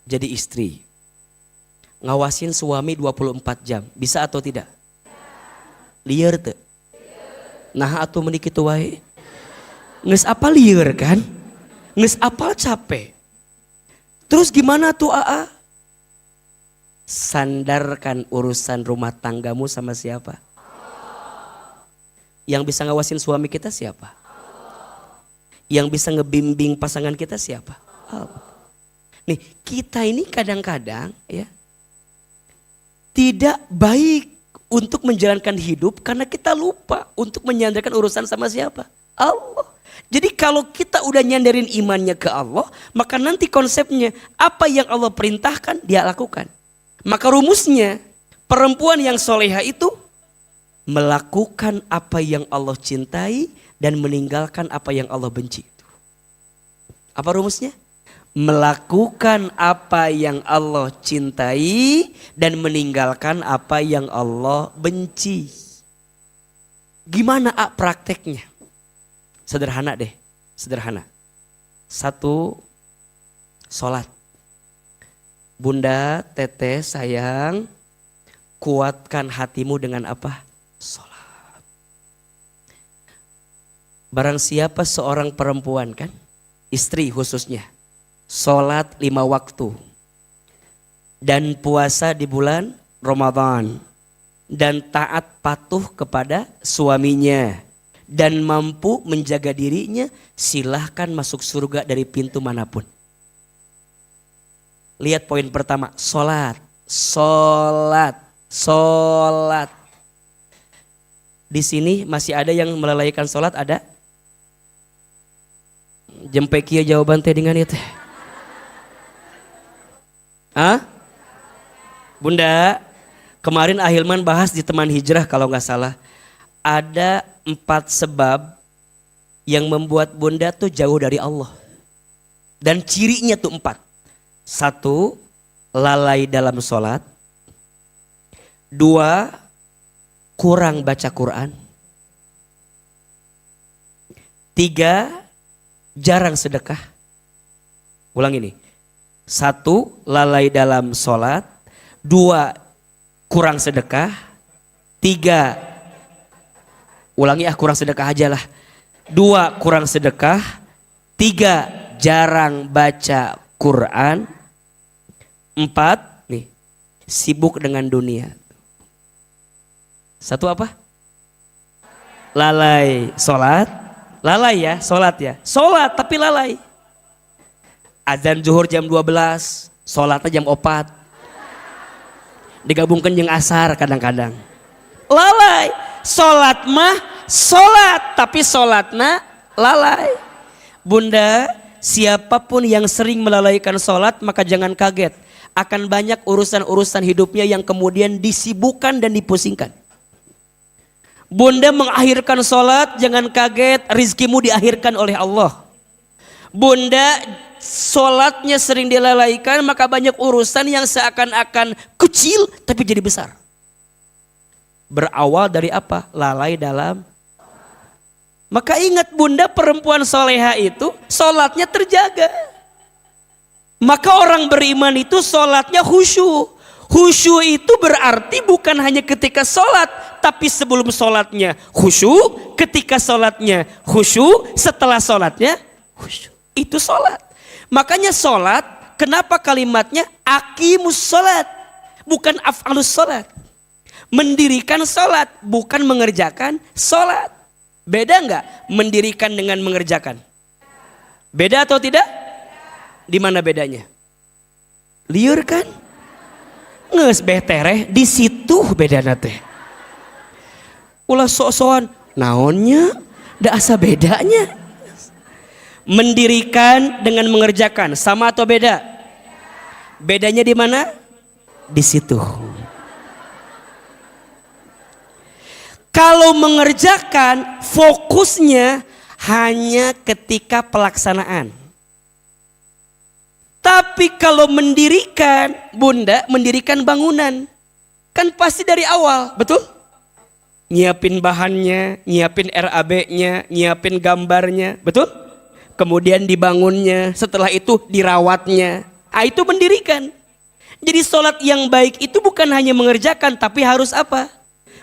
jadi istri. Ngawasin suami 24 jam. Bisa atau tidak? Liar tuh. Nah atuh meuni kitu wae. Geus apa lieur kan? Geus apal capek. Terus gimana tuh sandarkan urusan rumah tanggamu sama siapa? Yang bisa ngawasin suami kita siapa? Yang bisa ngebimbing pasangan kita siapa? Nih, kita ini kadang-kadang ya tidak baik untuk menjalankan hidup karena kita lupa untuk menyandarkan urusan sama siapa? Allah. Jadi kalau kita udah nyandarin imannya ke Allah, maka nanti konsepnya apa yang Allah perintahkan dia lakukan. Maka rumusnya perempuan yang soleha itu melakukan apa yang Allah cintai dan meninggalkan apa yang Allah benci. Apa rumusnya? Melakukan apa yang Allah cintai dan meninggalkan apa yang Allah benci. Gimana prakteknya? Sederhana deh, sederhana. 1, sholat. Bunda, teteh, sayang, kuatkan hatimu dengan apa? Sholat. Barang siapa seorang perempuan kan, istri khususnya, sholat 5 waktu. Dan puasa di bulan Ramadan. Dan taat patuh kepada suaminya. Dan mampu menjaga dirinya, silahkan masuk surga dari pintu manapun. Lihat poin pertama, sholat, sholat, sholat. Di sini masih ada yang melalaikan sholat, ada? Jempekia jawaban teh dengan itu. Bunda, kemarin Ahilman bahas di teman hijrah kalau nggak salah. Ada 4 sebab yang membuat bunda tuh jauh dari Allah. Dan cirinya tuh 4. 1, lalai dalam sholat. 2, kurang baca Quran. 3, jarang sedekah. Ulang ini. 1, lalai dalam sholat. 2, kurang sedekah. 3, ulangi kurang sedekah aja lah. 2, kurang sedekah. 3, jarang baca Quran. 4, nih, sibuk dengan dunia. 1 apa? Lalai sholat. Lalai ya, sholat ya. Sholat tapi lalai. Azan zuhur jam 12, sholatnya jam 4. Digabungkan jeung asar kadang-kadang. Lalai. Salat mah salat, tapi salatna lalai. Bunda, siapapun yang sering melalaikan salat maka jangan kaget. Akan banyak urusan-urusan hidupnya yang kemudian disibukkan dan dipusingkan. Bunda mengakhirkan salat, jangan kaget rizkimu diakhirkan oleh Allah. Bunda salatnya sering dilalaikan maka banyak urusan yang seakan-akan kecil tapi jadi besar. Berawal dari apa? Lalai dalam. Maka ingat bunda, perempuan soleha itu salatnya terjaga. Maka orang beriman itu salatnya khusyuk. Khusyuk itu berarti bukan hanya ketika salat, tapi sebelum salatnya khusyuk, ketika salatnya khusyuk, setelah salatnya khusyuk. Itu salat. Makanya salat, kenapa kalimatnya aqimus salat, bukan af'alus salat. Mendirikan salat, bukan mengerjakan salat. Beda enggak mendirikan dengan mengerjakan? Beda atau tidak? Di mana bedanya? Liur kan? Nges betereh di situ bedana teh. Ulah sok-sokan naonnya, da asa bedanya. Mendirikan dengan mengerjakan sama atau beda? Bedanya di mana? Di situ. Kalau mengerjakan fokusnya hanya ketika pelaksanaan. Tapi kalau mendirikan, bunda mendirikan bangunan, kan pasti dari awal, betul? Nyiapin bahannya, nyiapin RAB-nya, nyiapin gambarnya, betul? Kemudian dibangunnya, setelah itu dirawatnya. Itu mendirikan. Jadi sholat yang baik itu bukan hanya mengerjakan, tapi harus apa?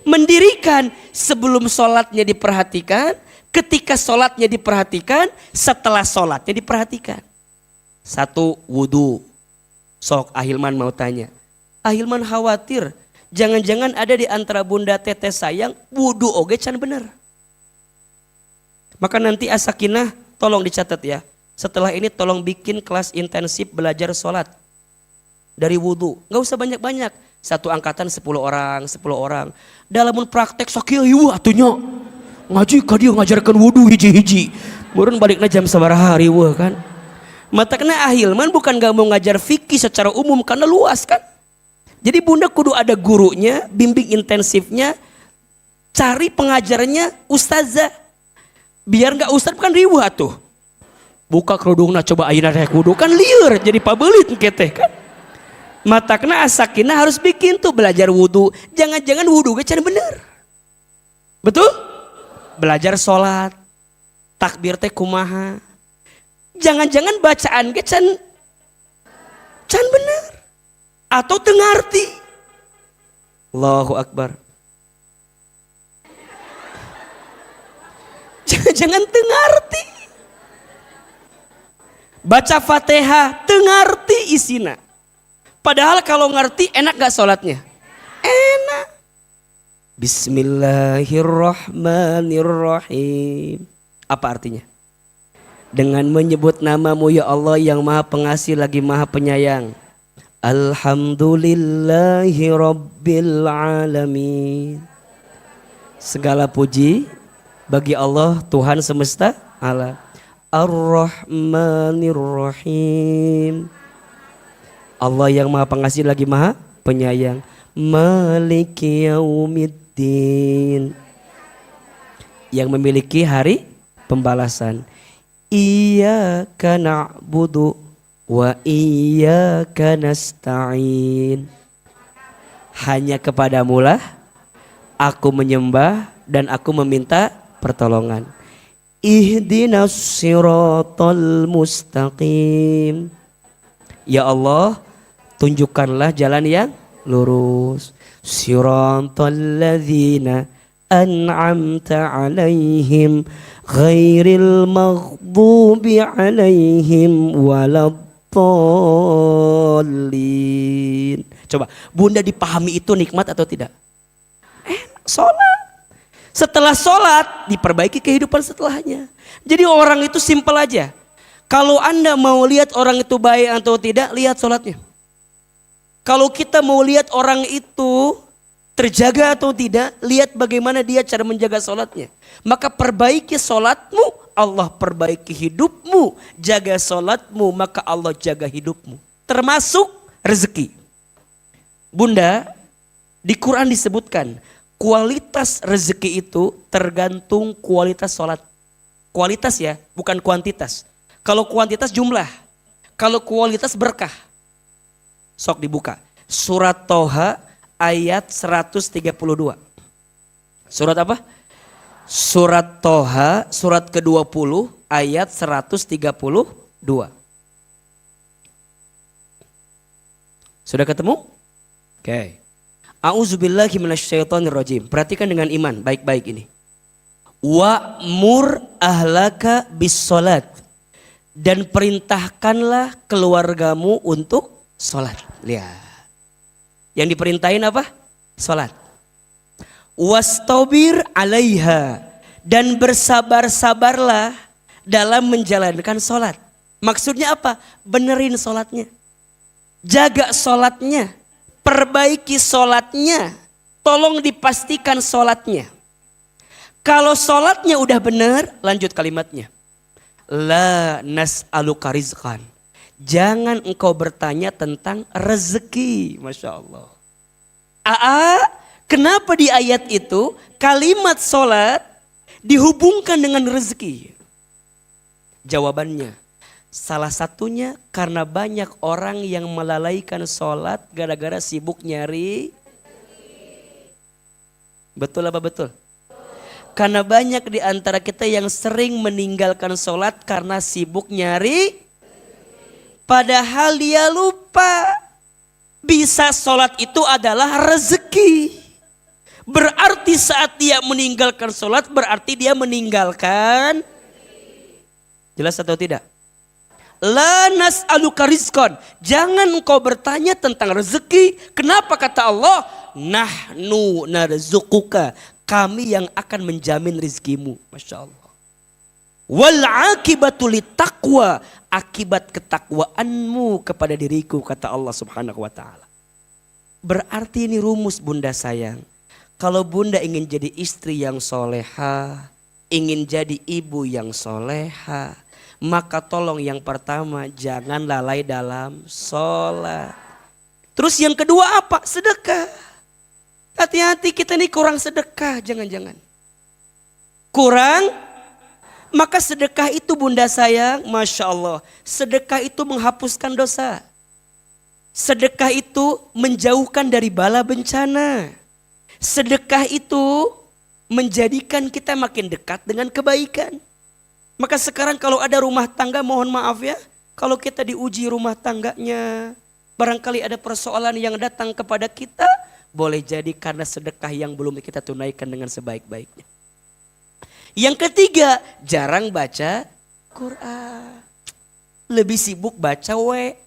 Mendirikan. Sebelum sholatnya diperhatikan, ketika sholatnya diperhatikan, setelah sholatnya diperhatikan. Satu, wudu. Sok Ahilman mau tanya. Ahilman khawatir, jangan-jangan ada di antara bunda teteh sayang, wudu oge can bener. Maka nanti Asakinah tolong dicatat ya. Setelah ini tolong bikin kelas intensif belajar sholat. Dari wudu, gak usah banyak-banyak. Satu angkatan 10 orang, 10 orang. Dalam praktek sakieu ieu atunya. Ngaji ka dieu ngajarkeun wudu hiji-hiji. Meureun balikna jam sabaraha riweuh kan. Matakna Ahilman bukan gak mau ngajar fikih secara umum karena luas kan. Jadi bunda kudu ada gurunya, bimbing intensifnya, cari pengajarnya ustazah. Biar gak ustaz kan riweuh atuh. Buka kerudungna coba ayeuna rek wudu kan lieur jadi pabeulit keteh kan. Matakna Asakinah harus bikin tuh belajar wudu. Jangan-jangan wudu ge can bener. Betul? Belajar sholat, takbir teh kumaha. Jangan-jangan bacaan ge can bener. Atau teu ngarti. Allahu Akbar. Jangan teu ngarti. Baca Fatihah teu ngarti isina. Padahal kalau ngerti enak gak sholatnya? Enak. Bismillahirrahmanirrahim. Apa artinya? Dengan menyebut namamu ya Allah yang maha pengasih lagi maha penyayang. Alhamdulillahi rabbil alamin. Segala puji bagi Allah Tuhan semesta alam. Ar-Rahmanir-Rahim. Allah yang maha pengasih lagi maha penyayang. Maliki yaumiddin. Yang memiliki hari pembalasan. Iyyaka na'budu wa iyyaka nasta'in. Hanya kepadamulah aku menyembah dan aku meminta pertolongan. Ihdinas siratal mustaqim. Ya Allah, tunjukkanlah jalan yang lurus. Siratal ladzina an'amta alaihim ghairil maghdubi alaihim waladdallin. Coba, bunda dipahami itu nikmat atau tidak? Sholat. Setelah sholat diperbaiki kehidupan setelahnya. Jadi orang itu simpel aja. Kalau anda mau lihat orang itu baik atau tidak, lihat sholatnya. Kalau kita mau lihat orang itu terjaga atau tidak, lihat bagaimana dia cara menjaga sholatnya. Maka perbaiki sholatmu, Allah perbaiki hidupmu. Jaga sholatmu, maka Allah jaga hidupmu. Termasuk rezeki. Bunda, di Quran disebutkan kualitas rezeki itu tergantung kualitas sholat. Kualitas ya, bukan kuantitas. Kalau kuantitas jumlah, kalau kualitas berkah. Sok dibuka. Surat Toha ayat 132. Surat apa? Surat Toha, surat ke-20 ayat 132. Sudah ketemu? Oke. A'udzubillahi minasyaitonirrajim. Perhatikan dengan iman, baik-baik ini. Wa'mur ahlaka bis-sholat. Dan perintahkanlah keluargamu untuk sholat. Lihat. Yang diperintahin apa? Sholat. Wastabir alaiha. Dan bersabar-sabarlah dalam menjalankan sholat. Maksudnya apa? Benerin sholatnya. Jaga sholatnya. Perbaiki sholatnya. Tolong dipastikan sholatnya. Kalau sholatnya udah benar, lanjut kalimatnya. La nas'aluka rizqan. Jangan engkau bertanya tentang rezeki. Masya Allah. Kenapa di ayat itu kalimat sholat dihubungkan dengan rezeki? Jawabannya, salah satunya karena banyak orang yang melalaikan sholat gara-gara sibuk nyari. Betul apa betul? Karena banyak di antara kita yang sering meninggalkan sholat karena sibuk nyari. Padahal dia lupa. Bisa sholat itu adalah rezeki. Berarti saat dia meninggalkan sholat berarti dia meninggalkan. Jelas atau tidak? La nas'aluka rizqan. Jangan engkau bertanya tentang rezeki. Kenapa kata Allah? Nahnu narzuquka. Kami yang akan menjamin rizkimu. Masya Allah. Wal akibatu littaqwa. Akibat ketakwaanmu kepada diriku. Kata Allah subhanahu wa ta'ala. Berarti ini rumus bunda sayang. Kalau bunda ingin jadi istri yang soleha. Ingin jadi ibu yang soleha. Maka tolong yang pertama jangan lalai dalam sholat. Terus yang kedua apa? Sedekah. Hati-hati kita ini kurang sedekah, jangan-jangan. Kurang, maka sedekah itu bunda sayang, Masya Allah. Sedekah itu menghapuskan dosa. Sedekah itu menjauhkan dari bala bencana. Sedekah itu menjadikan kita makin dekat dengan kebaikan. Maka sekarang kalau ada rumah tangga, mohon maaf ya. Kalau kita diuji rumah tangganya, barangkali ada persoalan yang datang kepada kita, boleh jadi karena sedekah yang belum kita tunaikan dengan sebaik-baiknya. Yang ketiga, jarang baca Quran. Lebih sibuk baca WA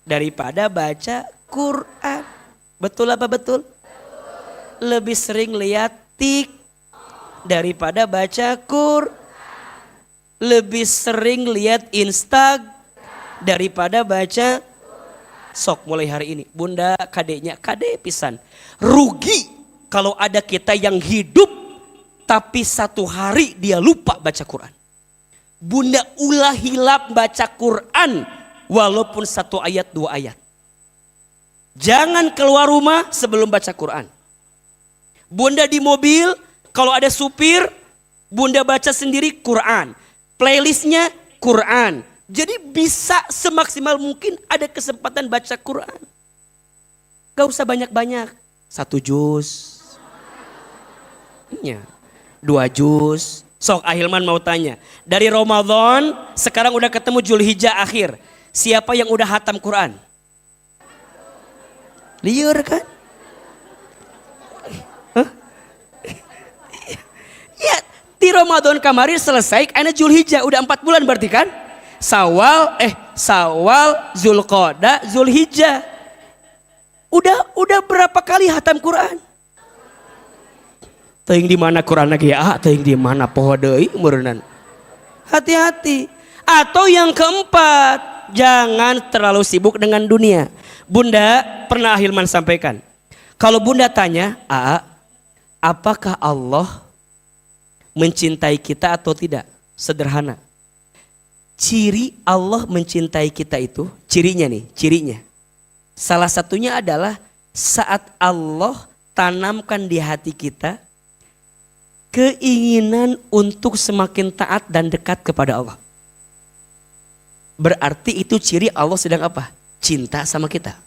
daripada baca Quran. Betul apa betul? Lebih sering lihat tik daripada baca Quran. Lebih sering lihat Instagram daripada baca. Sok mulai hari ini, bunda kadeknya, kadek pisan. Rugi kalau ada kita yang hidup tapi satu hari dia lupa baca Quran. Bunda ulah hilap baca Quran walaupun satu ayat dua ayat. Jangan keluar rumah sebelum baca Quran. Bunda di mobil kalau ada supir, bunda baca sendiri Quran. Playlistnya Quran. Jadi bisa semaksimal mungkin ada kesempatan baca Quran. Gak usah banyak-banyak. 1 juz. 2 juz. Sok Ahilman mau tanya. Dari Ramadan sekarang udah ketemu Zulhijjah akhir. Siapa yang udah hatam Quran? Liur kan? Ya di Ramadan kemarin selesai. Ada Zulhijjah udah 4 bulan berarti kan? Sawal, Zulqa'dah, Zulhijjah. Udah berapa kali hatam Quran? Teuing di mana Quran lagi ya? Teuing di mana poho deui meureunnan. Hati-hati. Atau yang keempat, jangan terlalu sibuk dengan dunia. Bunda pernah Hilman sampaikan, kalau Bunda tanya, apakah Allah mencintai kita atau tidak? Sederhana. Ciri Allah mencintai kita itu, cirinya. Salah satunya adalah saat Allah tanamkan di hati kita keinginan untuk semakin taat dan dekat kepada Allah. Berarti itu ciri Allah sedang apa? Cinta sama kita.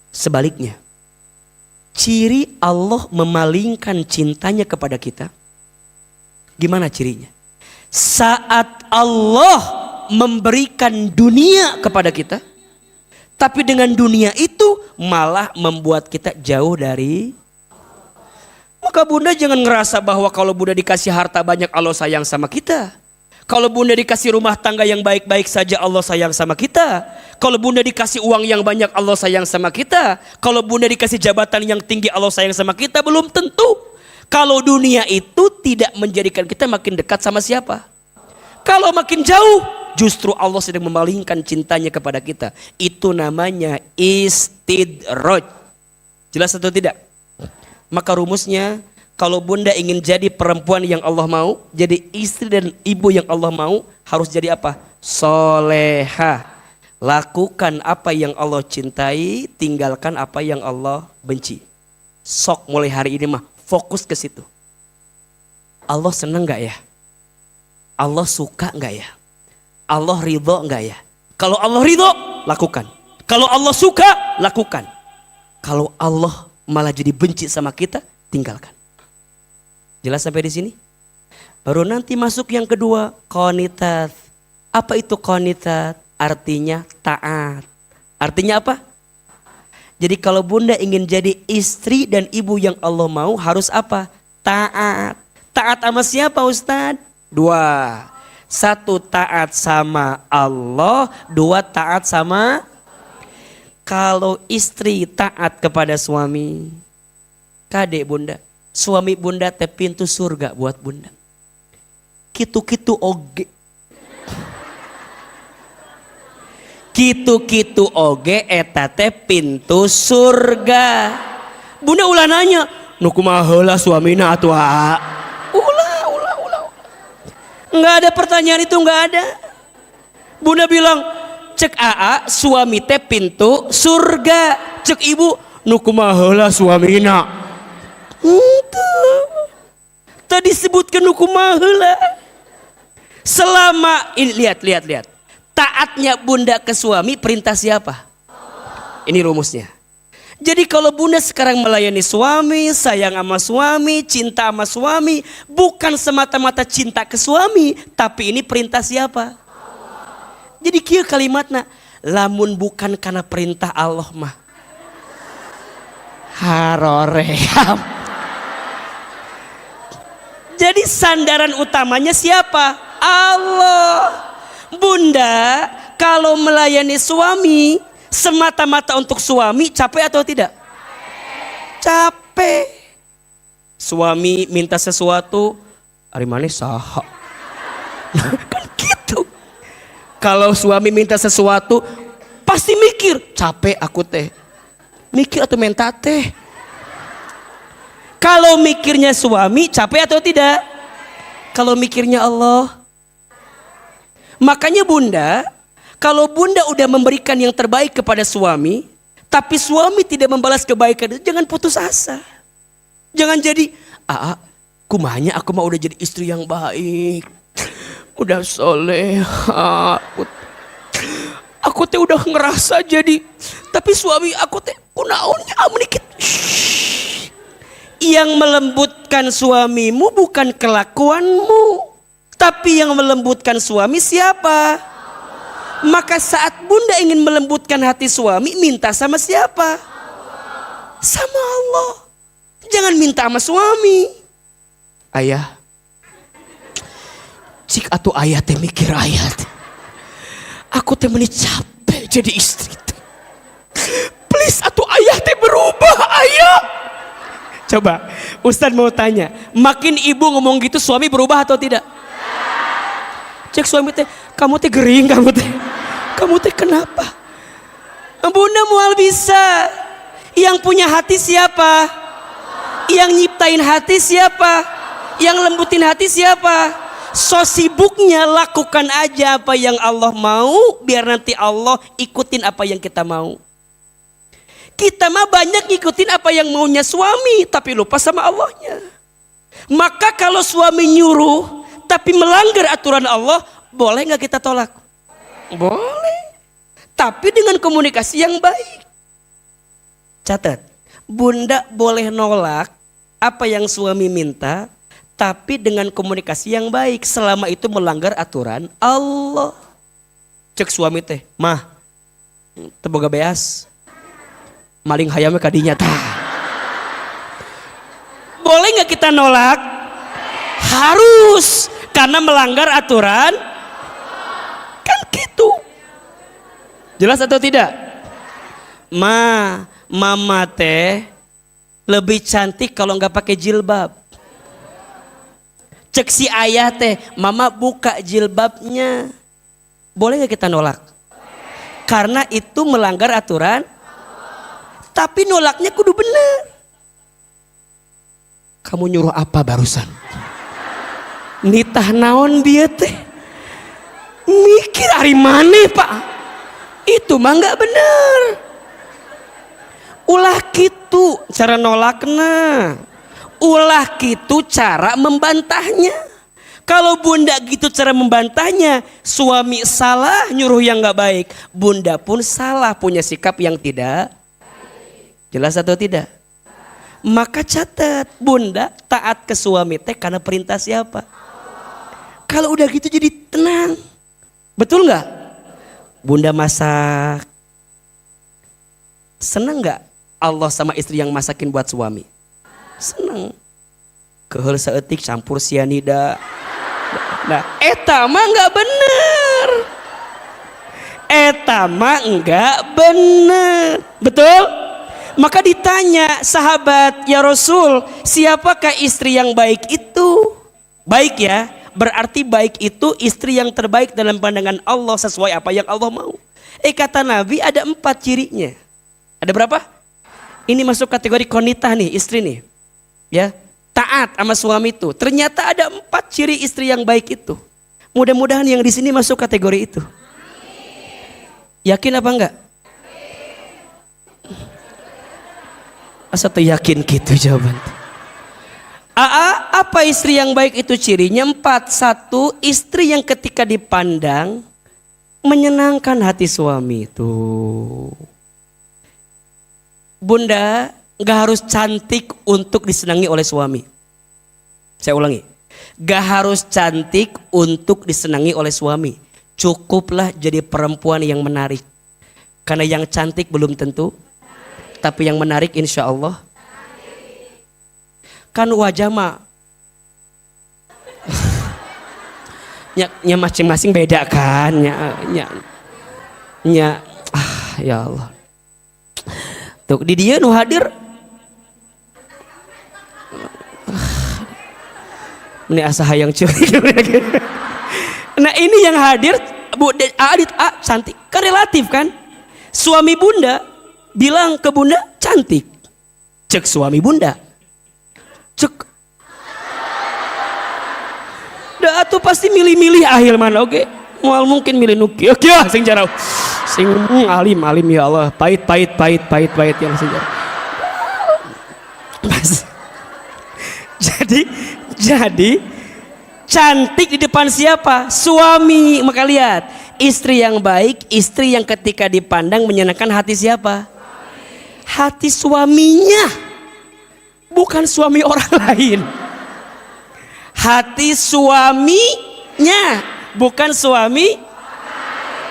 Sebaliknya, ciri Allah memalingkan cintanya kepada kita. Gimana cirinya? Saat Allah memberikan dunia kepada kita, tapi dengan dunia itu malah membuat kita jauh dari. Maka Bunda jangan ngerasa bahwa kalau Bunda dikasih harta banyak Allah sayang sama kita. Kalau Bunda dikasih rumah tangga yang baik-baik saja Allah sayang sama kita. Kalau Bunda dikasih uang yang banyak Allah sayang sama kita. Kalau Bunda dikasih jabatan yang tinggi Allah sayang sama kita. Belum tentu. Kalau dunia itu tidak menjadikan kita makin dekat sama siapa. Kalau makin jauh, justru Allah sedang memalingkan cintanya kepada kita. Itu namanya istidraj. Jelas atau tidak? Maka rumusnya, kalau Bunda ingin jadi perempuan yang Allah mau, jadi istri dan ibu yang Allah mau, harus jadi apa? Solehah. Lakukan apa yang Allah cintai, tinggalkan apa yang Allah benci. Sok mulai hari ini mah fokus ke situ. Allah senang gak ya? Allah suka gak ya? Allah ridho gak ya? Kalau Allah ridho, lakukan. Kalau Allah suka, lakukan. Kalau Allah malah jadi benci sama kita, tinggalkan. Jelas sampai di sini? Baru nanti masuk yang kedua, qanitat. Apa itu qanitat? Artinya taat. Artinya apa? Jadi kalau Bunda ingin jadi istri dan ibu yang Allah mau, harus apa? Taat. Taat sama siapa Ustadz? Dua. Satu, taat sama Allah. Dua, taat sama. Kalau istri taat kepada suami, kadek Bunda, suami Bunda teh pintu surga buat Bunda. Kitu-kitu oge. Kitu-kitu oge eta teh pintu surga. Bunda ulah nanya, nu kumaha heula suamina atuh aa? Ulah. Enggak ada pertanyaan itu, enggak ada. Bunda bilang, cek aa suami teh pintu surga. Cek ibu, nu kumaha heula suamina? Tadi sebutkan hukumah heula. Selama ini lihat. Taatnya Bunda ke suami perintah siapa? Ini rumusnya. Jadi kalau Bunda sekarang melayani suami, sayang sama suami, cinta sama suami, bukan semata-mata cinta ke suami, tapi ini perintah siapa? Jadi kieu kalimatna, lamun bukan karena perintah Allah mah haroream. Jadi sandaran utamanya siapa? Allah. Bunda kalau melayani suami semata-mata untuk suami, capek atau tidak? Capek. Suami minta sesuatu, ari maneh saha? Kan gitu. Kalau suami minta sesuatu pasti mikir, capek aku teh. Mikir atau minta teh. Kalau mikirnya suami, capek atau tidak? Kalau mikirnya Allah. Makanya Bunda, kalau Bunda udah memberikan yang terbaik kepada suami, tapi suami tidak membalas kebaikan itu, jangan putus asa. Jangan jadi, kumanya aku mah udah jadi istri yang baik. Udah soleh. Aku teh udah ngerasa jadi, tapi suami aku teh kunaonnya menikit. Yang melembutkan suamimu bukan kelakuanmu, tapi yang melembutkan suami siapa? Maka saat Bunda ingin melembutkan hati suami, minta sama siapa? Sama Allah. Jangan minta sama suami. Ayah, cik atuh ayah teh mikir ayah teh. Aku teh meni capek jadi istri teh. Please atuh ayah teh berubah ayah. Coba Ustadz mau tanya, makin ibu ngomong gitu suami berubah atau tidak? Cek suami teh, kamu teh gering, kamu teh kenapa? Bunda mual bisa. Yang punya hati siapa? Yang nyiptain hati siapa? Yang lembutin hati siapa? So sibuknya lakukan aja apa yang Allah mau, biar nanti Allah ikutin apa yang kita mau. Kita mah banyak ngikutin apa yang maunya suami, tapi lupa sama Allahnya. Maka kalau suami nyuruh tapi melanggar aturan Allah, boleh nggak kita tolak? Boleh, tapi dengan komunikasi yang baik. Catat, bunda boleh nolak apa yang suami minta, tapi dengan komunikasi yang baik, selama itu melanggar aturan Allah. Cek suami teh, mah teboga beas maling hayamnya kadinya tah. Boleh nggak kita nolak? Harus, karena melanggar aturan kan gitu. Jelas atau tidak? Mama teh lebih cantik kalau nggak pakai jilbab. Cek si ayah teh, mama buka jilbabnya. Boleh nggak kita nolak? Karena itu melanggar aturan. Tapi nolaknya kudu bener. Kamu nyuruh apa barusan? Nitah naon dia teh? Mikir hari mana pak? Itu mah nggak bener. Ulah kitu cara nolakna. Ulah kitu cara membantahnya. Kalau bunda gitu cara membantahnya, suami salah nyuruh yang nggak baik, bunda pun salah punya sikap yang tidak. Jelas atau tidak? Maka catat, bunda taat ke suami teh karena perintah siapa? Kalau udah gitu jadi tenang. Betul nggak? Bunda masak, seneng nggak Allah sama istri yang masakin buat suami? Seneng. Keheul saeutik campur sianida. Nah, eta mah nggak bener. Eta mah nggak bener. Betul? Maka ditanya sahabat, ya Rasul, siapakah istri yang baik itu? Baik ya, berarti baik itu istri yang terbaik dalam pandangan Allah sesuai apa yang Allah mau. Kata Nabi ada 4 cirinya. Ada berapa? Ini masuk kategori konitah nih, istri nih. Ya, taat sama suami itu. Ternyata ada 4 ciri istri yang baik itu. Mudah-mudahan yang di sini masuk kategori itu. Yakin apa enggak? Asa tuh yakin gitu jawaban. Apa istri yang baik itu cirinya? 4. 1, istri yang ketika dipandang menyenangkan hati suami itu. Bunda gak harus cantik untuk disenangi oleh suami. Saya ulangi, gak harus cantik untuk disenangi oleh suami. Cukuplah jadi perempuan yang menarik. Karena yang cantik belum tentu, tapi yang menarik insya Allah. Kan wajah mah nya masing-masing beda kan, ya Allah. Tuh di dia nu hadir ini asa hayang ceurik. Nah ini yang hadir Bu Adit cantik kan relatif kan. Suami bunda bilang ke bunda cantik, cek suami bunda, cek dah tuh pasti milih-milih ahil mana oke. Mual mungkin milih nuki oke sing jarau sing alim ya Allah, pahit ya Allah sing jadi cantik di depan siapa? Suami. Maka lihat, istri yang baik, istri yang ketika dipandang menyenangkan hati siapa? Hati suaminya, bukan suami orang lain. Hati suaminya, bukan suami.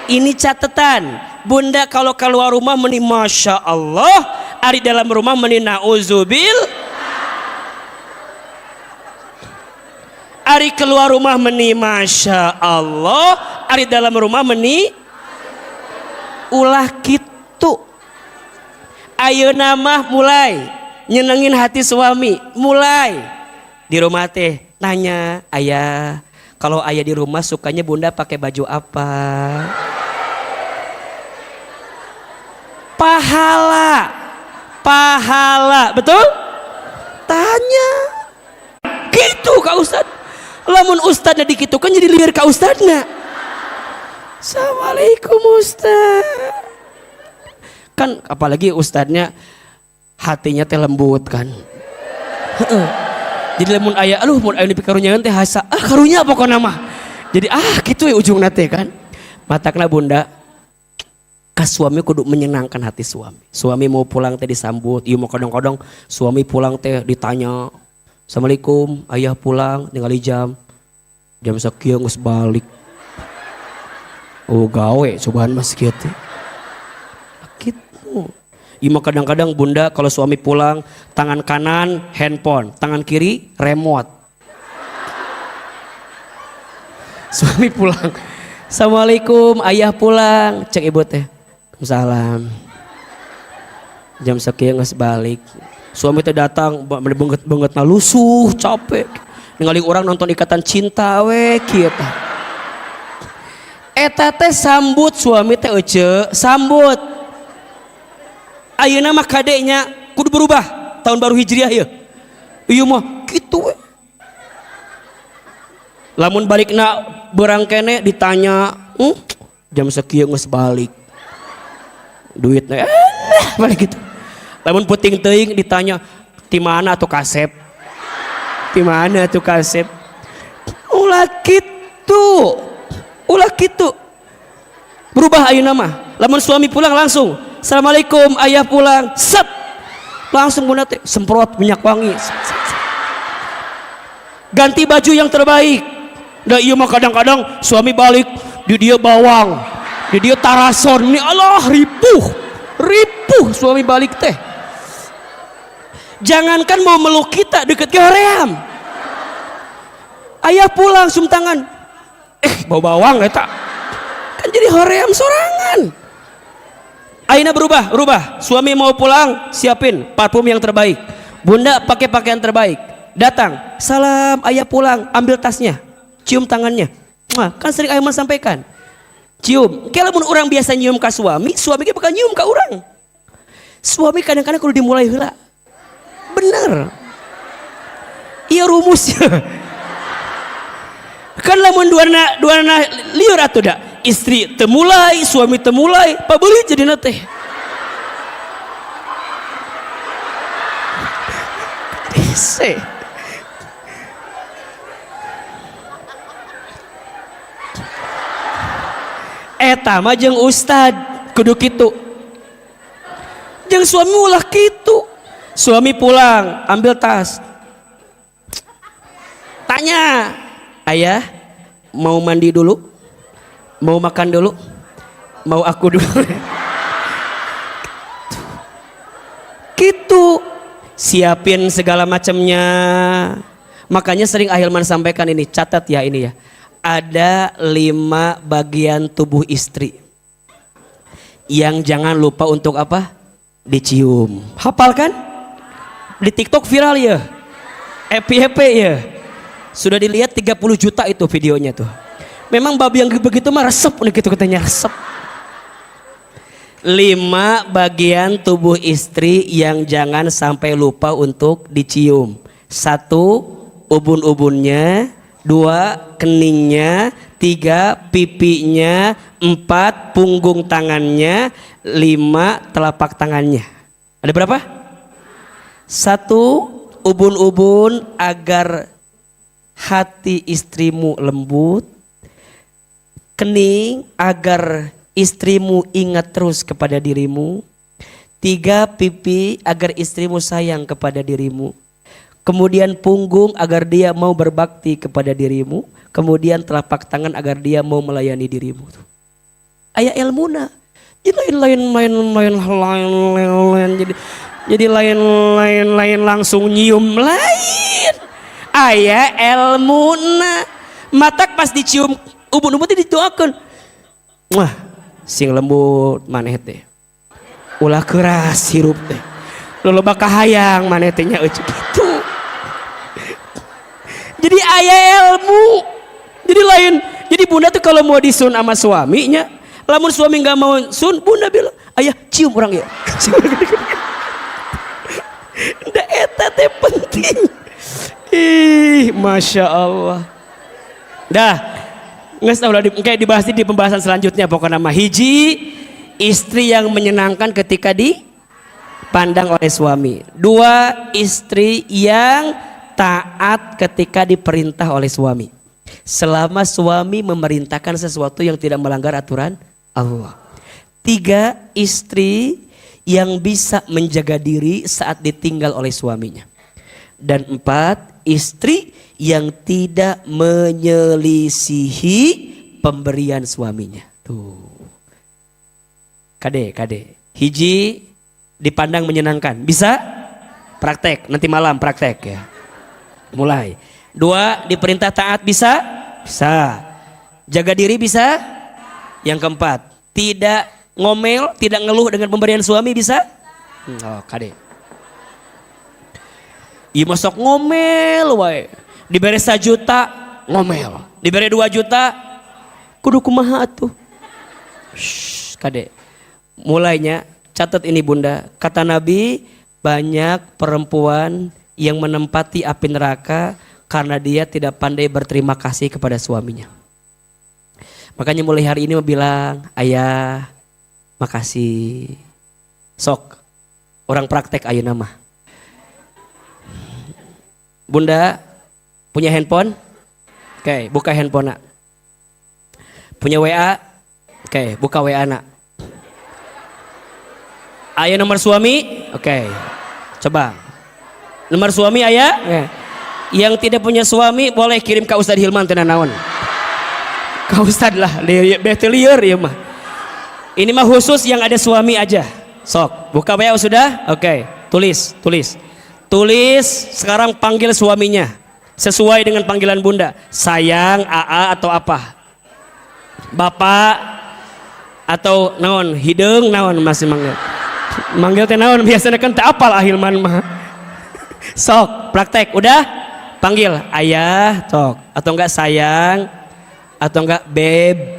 Ini catatan, bunda kalau keluar rumah meni masya Allah, ari dalam rumah meni nauzubil. Ari keluar rumah meni masya Allah, ari dalam rumah meni ulah kitu. Ayeuna mah mulai nyenengin hati suami, mulai di rumah teh nanya, ayah kalau ayah di rumah sukanya bunda pakai baju apa? pahala. Pahala, betul? Tanya. Gitu Kak Ustad. Lamun ustadnya dikitu kan jadi liar Kak Ustadnya. Assalamualaikum Ustad. Kan apalagi ustadnya hatinya teh lembut kan. Jadi lamun aya mun aya dipikarunyaeun teh hasa karunya pokona mah. Jadi gitu ya ujungna teh kan. Matakna bunda ka suami kudu menyenangkan hati suami. Suami mau pulang teh disambut, ieu mah kadang-kadang suami pulang teh ditanya, "Assalamualaikum, ayah pulang ningali jam sakieu geus balik." Oh gawe cobaan mas kieu teh. Gitu. Ieu mah kadang-kadang bunda kalau suami pulang tangan kanan handphone, tangan kiri remote. Suami pulang, "Assalamualaikum, ayah pulang." Cek ibu teh, "Salam. Jam sakieu geus balik." Suami teh datang banget-bangetna lusuh, capek. Ningali orang nonton Ikatan Cinta we kieu tah. Eta teh sambut suami teh ece, sambut. Ayeuna mah kadenya kudu berubah tahun baru Hijriah ya. Ieu mah kitu we. Lamun balikna beurang kene ditanya, "Jam sakieu geus balik." Duitnya balik gitu. Lamun puting teuing ditanya, "Ti mana atuh kasep?" "Ti mana atuh kasep?" Ulah kitu. Ulah kitu. Berubah ayeuna mah. Lamun suami pulang langsung, "Assalamualaikum, ayah pulang." Set. Langsung bunda teh semprot minyak wangi. Ganti baju yang terbaik. Da ieu mah kadang-kadang suami balik di dia bawang, di dia tarason. Ini Allah ripuh suami balik teh. Jangankan mau meluk kita deket ke hoream. Ayah pulang cium tangan. Bau bawang eta. Kan jadi hoream sorangan. Aina berubah. Suami mau pulang, siapin parfum yang terbaik. Bunda pakai pakaian terbaik. Datang, "Salam, ayah pulang." Ambil tasnya, cium tangannya. Kan sering ayah sampaikan. Cium. Kalau mun orang biasa nyium ka suami ge bakal nyium ka orang. Suami kadang-kadang kudu dimulai heula. Bener. Iya rumusnya. Kan lamun duana liur atuh da. Istri temulai, suami temulai, pabeuli jadina teh. Ese. Eta mah jeung ustad kudu kitu. Jeung suami ulah kitu. Suami pulang, ambil tas. Tanya, "Ayah, mau mandi dulu? Mau makan dulu? Mau aku dulu?" Gitu. Siapin segala macamnya. Makanya sering Ahilman sampaikan ini, catat ya ini ya. Ada 5 bagian tubuh istri yang jangan lupa untuk apa? Dicium. Hafal kan? Di TikTok viral ya. FYP ya. Sudah dilihat 30 juta itu videonya tuh. Memang babi yang begitu mah resep nih gitu katanya, resep. 5 bagian tubuh istri yang jangan sampai lupa untuk dicium. 1, ubun-ubunnya. 2, keningnya. 3, pipinya. 4, punggung tangannya. 5, telapak tangannya. Ada berapa? 1, ubun-ubun agar hati istrimu lembut. Kening agar istrimu ingat terus kepada dirimu. 3, pipi agar istrimu sayang kepada dirimu. Kemudian punggung agar dia mau berbakti kepada dirimu. Kemudian telapak tangan agar dia mau melayani dirimu. Aya ilmuna. Jadi lain langsung nyium lain. Aya ilmuna. Matak pas dicium ubun-ubun teh didoakeun. Wah, sing lembut maneh teh. Ulah keras hirup teh. Loba kahayang maneh teh nya gitu. Jadi aya ilmu. Jadi lain. Jadi bunda tuh kalau mau disun sama suaminya, lamun suami nggak mau sun, bunda bilang, Ayah cium orang ya. Da eta teh penting. Ih, Masya Allah. Dah, nges udah dibahas di pembahasan selanjutnya pokoknya mah. Hiji, istri yang menyenangkan ketika dipandang oleh suami. Dua, istri yang taat ketika diperintah oleh suami. Selama suami memerintahkan sesuatu yang tidak melanggar aturan Allah. Tiga, istri yang bisa menjaga diri saat ditinggal oleh suaminya. Dan empat, istri yang tidak menyelisihi pemberian suaminya. Tuh. Kade. Hiji dipandang menyenangkan. Bisa? Praktek. Nanti malam praktek ya. Mulai. Dua, diperintah taat. Bisa? Bisa. Jaga diri bisa? Yang keempat, tidak ngomel, tidak ngeluh dengan pemberian suami. Bisa? Oh, kade. Iya masuk ngomel wae. Diberi 1 juta ngomel. Diberi 2 juta kudu kumaha atuh. Kade. Mulainya catat ini Bunda. Kata Nabi, banyak perempuan yang menempati api neraka karena dia tidak pandai berterima kasih kepada suaminya. Makanya mulai hari ini mau bilang, ayah makasih. Sok orang praktek ayeuna mah. Bunda punya handphone? Oke, buka handphone nak. Punya WA? Oke, buka WA nak. Ayah nomor suami? Oke, coba. Nomor suami ayah? Oke. Yang tidak punya suami boleh kirim ke Ustadz Hilman tenan naon. Ke Ustadz lah, betelieur ya mah. Ini mah khusus yang ada suami aja. Sok, buka WA sudah? Oke, tulis. Tulis sekarang panggil suaminya. Sesuai dengan panggilan Bunda. Sayang, AA atau apa? Bapak atau naon? Hideung naon masih manggil. Manggil teh naon biasanya kan teu apal Hilman mah. Sok, praktek. Udah? Panggil ayah, sok. Atau enggak sayang, atau enggak beb,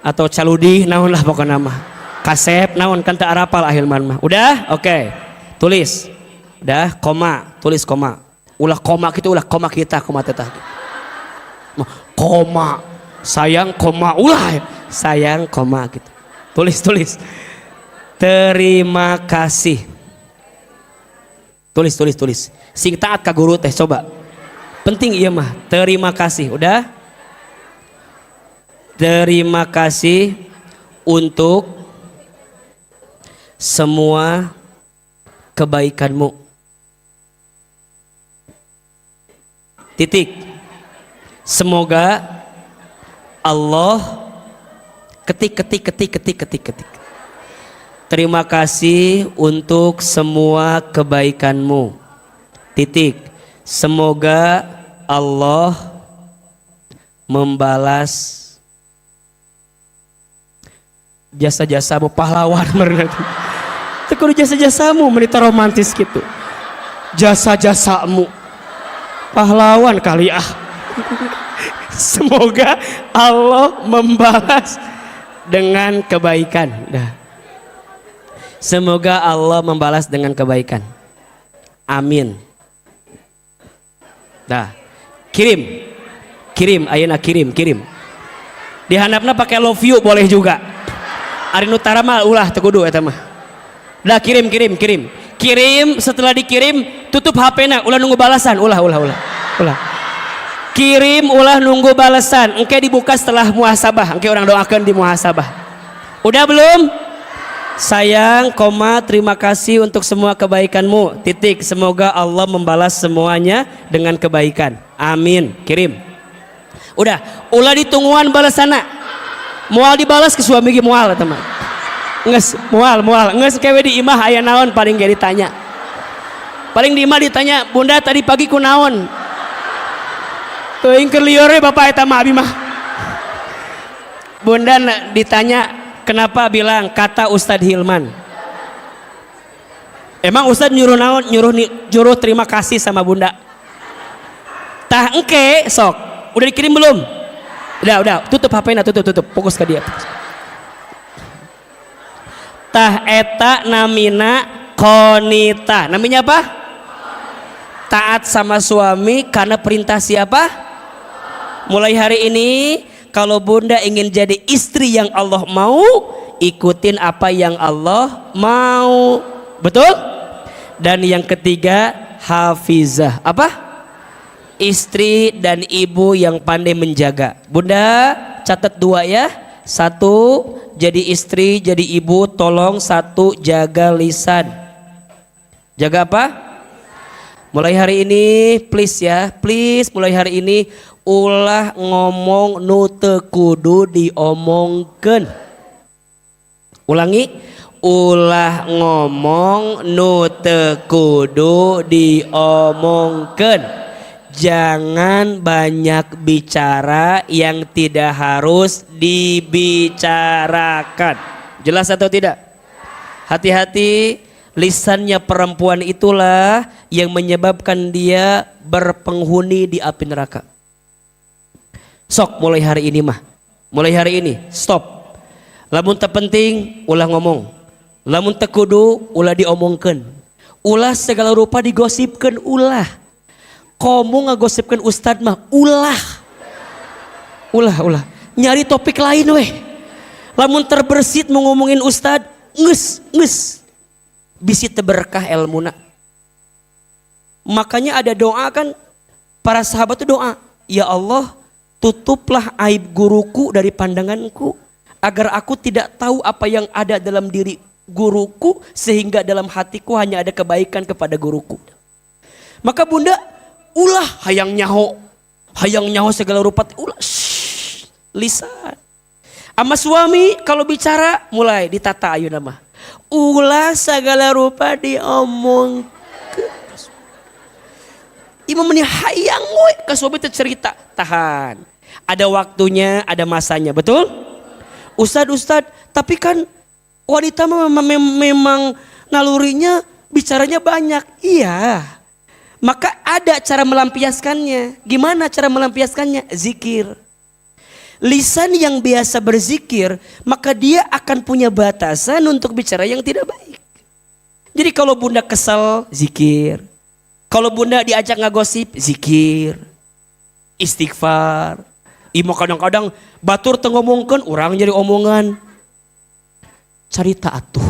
atau caludi, naon lah pokoknya mah. Kasep, naon kan teu arapal Hilman mah. Udah? Oke. Tulis. Udah, koma, tulis koma. Ulah koma gitu, ulah koma kita, koma tetah. Koma. Sayang koma, ulah sayang koma gitu. Tulis. Terima kasih. Tulis. Sing taat ka guru teh coba. Penting iya mah. Terima kasih. Udah? Terima kasih untuk semua kebaikanmu. Titik. Semoga Allah ketik. Terima kasih untuk semua kebaikanmu. Titik. Semoga Allah membalas jasa-jasamu, pahlawan mereka. Tekudu jasa-jasamu menita romantis gitu. Jasa-jasamu pahlawan kali ah. Semoga Allah membalas dengan kebaikan. Dah. Semoga Allah membalas dengan kebaikan. Amin. Dah. Kirim ayeuna kirim. Dihandapna pakai love you boleh juga. Ari nu tara mah ulah teu kudu eta mah. Dah kirim. Setelah dikirim tutup HP-na, ulah nunggu balasan, ulah. Kirim ulah nunggu balasan, engke dibuka setelah muhasabah, engke orang doakan di muhasabah. Udah belum? Sayang, koma, terima kasih untuk semua kebaikanmu. Titik. Semoga Allah membalas semuanya dengan kebaikan. Amin. Kirim. Udah, ulah ditungguan balasana. Moal dibalas ke suami ge moal teman. Nges moal. Nges kewe di imah aya naon paling ge ditanya. Paling di imah ditanya, "Bunda tadi pagi ku naon?" Teuing keur lieur bapak eta mah abi mah. Bunda ditanya, "Kenapa bilang kata Ustadz Hilman?" Emang Ustadz nyuruh naon? Nyuruh terima kasih sama Bunda. Tah engke sok. Udah dikirim belum? Udah. Tutup HP-na, tutup. Fokus ke dia. Tah eta namina qonita. Namanya apa? Taat sama suami karena perintah siapa? Mulai hari ini kalau bunda ingin jadi istri yang Allah mau, ikutin apa yang Allah mau. Betul? Dan yang ketiga, hafizah. Apa? Istri dan ibu yang pandai menjaga. Bunda catat 2 ya. 1, jadi istri, jadi ibu, tolong 1, jaga lisan. Jaga apa? Mulai hari ini please ya, please mulai hari ini ulah ngomong nu teu kudu diomongkeun. Ulangi, ulah ngomong nu teu kudu diomongkeun. Jangan banyak bicara yang tidak harus dibicarakan. Jelas atau tidak? Hati-hati, lisannya perempuan itulah yang menyebabkan dia berpenghuni di api neraka. Sok mulai hari ini mah. Mulai hari ini stop. Lamun terpenting ulah ngomong. Lamun tekudu ulah diomongkeun. Ulah segala rupa digosipkeun ulah. Komu ngagosipkan ustad mah ulah nyari topik lain weh. Lamun terbersit mau ngomongin ustad nges bisi teberkah ilmuna. Makanya ada doa kan, para sahabat itu doa, ya Allah tutuplah aib guruku dari pandanganku agar aku tidak tahu apa yang ada dalam diri guruku sehingga dalam hatiku hanya ada kebaikan kepada guruku. Maka bunda ulah hayang nyaho segala rupa ulah lisan. Ama suami kalau bicara mulai ditata ayeuna mah ulah segala rupa diomong imam meni hayang we ka suami teh cerita tahan, ada waktunya ada masanya. Betul Ustad, tapi kan wanita memang nalurinya bicaranya banyak. Iya, maka ada cara melampiaskannya. Gimana cara melampiaskannya? Zikir. Lisan yang biasa berzikir, maka dia akan punya batasan untuk bicara yang tidak baik. Jadi kalau bunda kesal, zikir. Kalau bunda diajak ngagosip, zikir. Istighfar. Imo kadang-kadang batur teu ngomongkeun, urang jadi omongan. Carita atuh.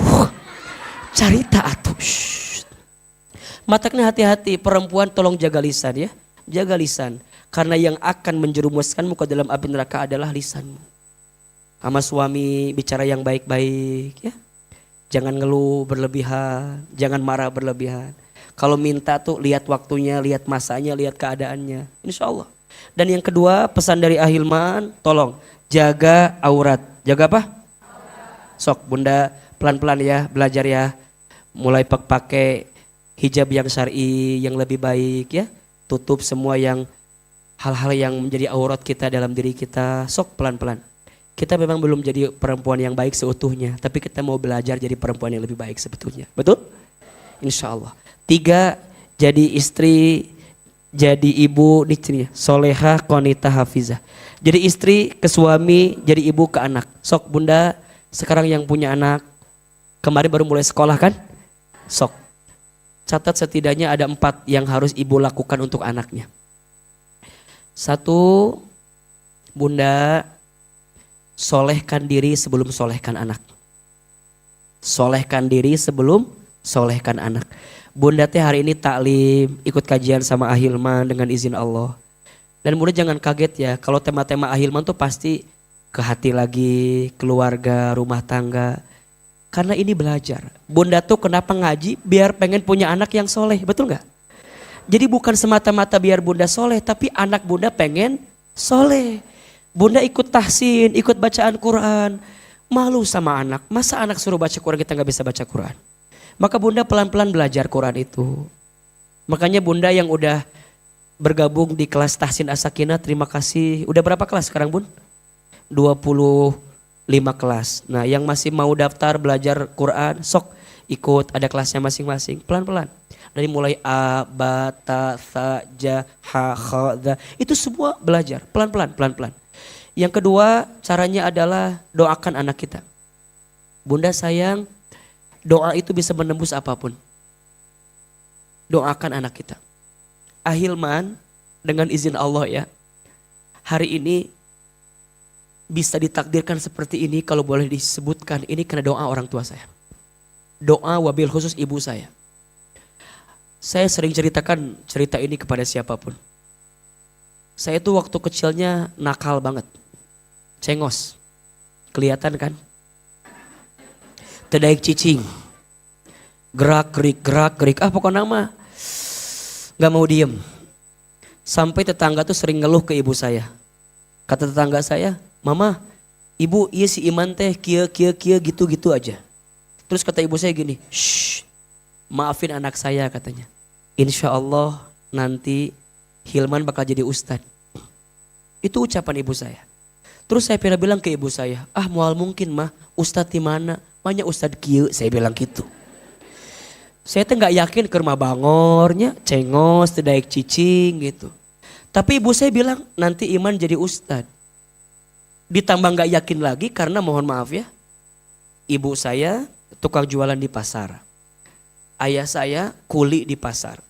Mataknya hati-hati, perempuan tolong jaga lisan ya. Jaga lisan. Karena yang akan menjerumuskanmu ke dalam api neraka adalah lisanmu. Sama suami bicara yang baik-baik ya. Jangan ngeluh berlebihan. Jangan marah berlebihan. Kalau minta tuh lihat waktunya, lihat masanya, lihat keadaannya. Insya Allah. Dan yang kedua pesan dari Ahilman, tolong jaga aurat. Jaga apa? Sok bunda pelan-pelan ya, belajar ya. Mulai pakai hijab yang syar'i yang lebih baik ya. Tutup semua yang hal-hal yang menjadi aurat kita dalam diri kita. Sok pelan-pelan. Kita memang belum jadi perempuan yang baik seutuhnya, tapi kita mau belajar jadi perempuan yang lebih baik sebetulnya. Betul? Insya Allah. 3, jadi istri, jadi ibu, nih solehah, qonitah, hafizah. Jadi istri ke suami, jadi ibu ke anak. Sok bunda sekarang yang punya anak, kemarin baru mulai sekolah kan? Sok catat setidaknya ada 4 yang harus ibu lakukan untuk anaknya. 1, bunda solehkan diri sebelum solehkan anak. Solehkan diri sebelum solehkan anak. Bunda teh hari ini taklim, ikut kajian sama Ahilman dengan izin Allah. Dan bunda jangan kaget ya, kalau tema-tema Ahilman tuh pasti ke hati lagi, keluarga, rumah tangga. Karena ini belajar. Bunda tuh kenapa ngaji? Biar pengen punya anak yang soleh, betul gak? Jadi bukan semata-mata biar bunda soleh, tapi anak bunda pengen soleh. Bunda ikut tahsin, ikut bacaan Quran. Malu sama anak, masa anak suruh baca Quran kita gak bisa baca Quran? Maka bunda pelan-pelan belajar Quran itu. Makanya bunda yang udah bergabung di kelas Tahsin As-Sakinah, terima kasih. Udah berapa kelas sekarang bun? 25 kelas. Nah yang masih mau daftar belajar Quran, sok ikut, ada kelasnya masing-masing. Pelan-pelan. Dari mulai A, Ba, Ta, Tha, Ja, Ha, Kha, Dha. Itu semua belajar, pelan-pelan, pelan-pelan. Yang kedua caranya adalah doakan anak kita. Bunda sayang, Doa itu bisa menembus apapun. Doakan anak kita. Ahilman, dengan izin Allah ya, hari ini bisa ditakdirkan seperti ini kalau boleh disebutkan, ini karena doa orang tua saya. Doa wabil khusus ibu saya. Saya sering ceritakan cerita ini kepada siapapun. Saya tuh waktu kecilnya nakal banget. Cengos. Kelihatan kan? Tedaik cicing. Gerak gerik. Pokoknya mah gak mau diem. Sampai tetangga tuh sering ngeluh ke ibu saya. Kata tetangga saya, "Mama, ibu iya si Iman teh kia gitu-gitu aja." Terus kata ibu saya gini, "Shh, maafin anak saya," katanya. "Insya Allah nanti Hilman bakal jadi ustadz." Itu ucapan ibu saya. Terus saya pernah bilang ke ibu saya, "Mual mungkin mah, ustadz di mana? Banyak ustadz kia," saya bilang gitu. Saya tuh nggak yakin ke rumah bangornya, cengos, tedaik cicing gitu. Tapi ibu saya bilang nanti Iman jadi ustadz. Ditambah nggak yakin lagi karena mohon maaf ya, ibu saya tukang jualan di pasar. Ayah saya kuli di pasar.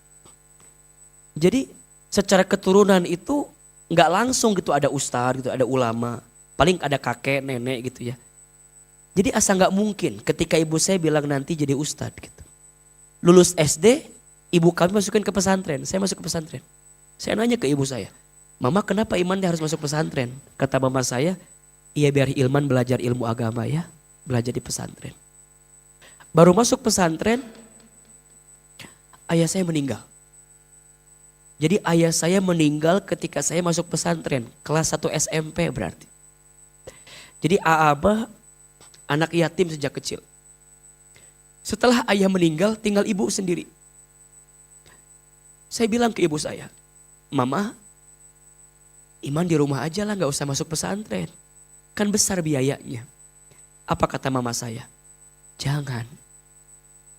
Jadi secara keturunan itu nggak langsung gitu ada ustadz gitu, ada ulama. Paling ada kakek, nenek gitu ya. Jadi asa nggak mungkin ketika ibu saya bilang nanti jadi ustadz gitu. Lulus SD, ibu kami masukin ke pesantren. Saya masuk ke pesantren. Saya nanya ke ibu saya, "Mama, kenapa Iman harus masuk pesantren?" Kata mama saya, "Iya biar Ilman belajar ilmu agama ya, belajar di pesantren." Baru masuk pesantren, ayah saya meninggal. Jadi ayah saya meninggal ketika saya masuk pesantren, kelas 1 SMP berarti. Jadi Abah anak yatim sejak kecil. Setelah ayah meninggal, tinggal ibu sendiri. Saya bilang ke ibu saya, "Mama, Iman di rumah aja lah, gak usah masuk pesantren. Kan besar biayanya." Apa kata mama saya? "Jangan,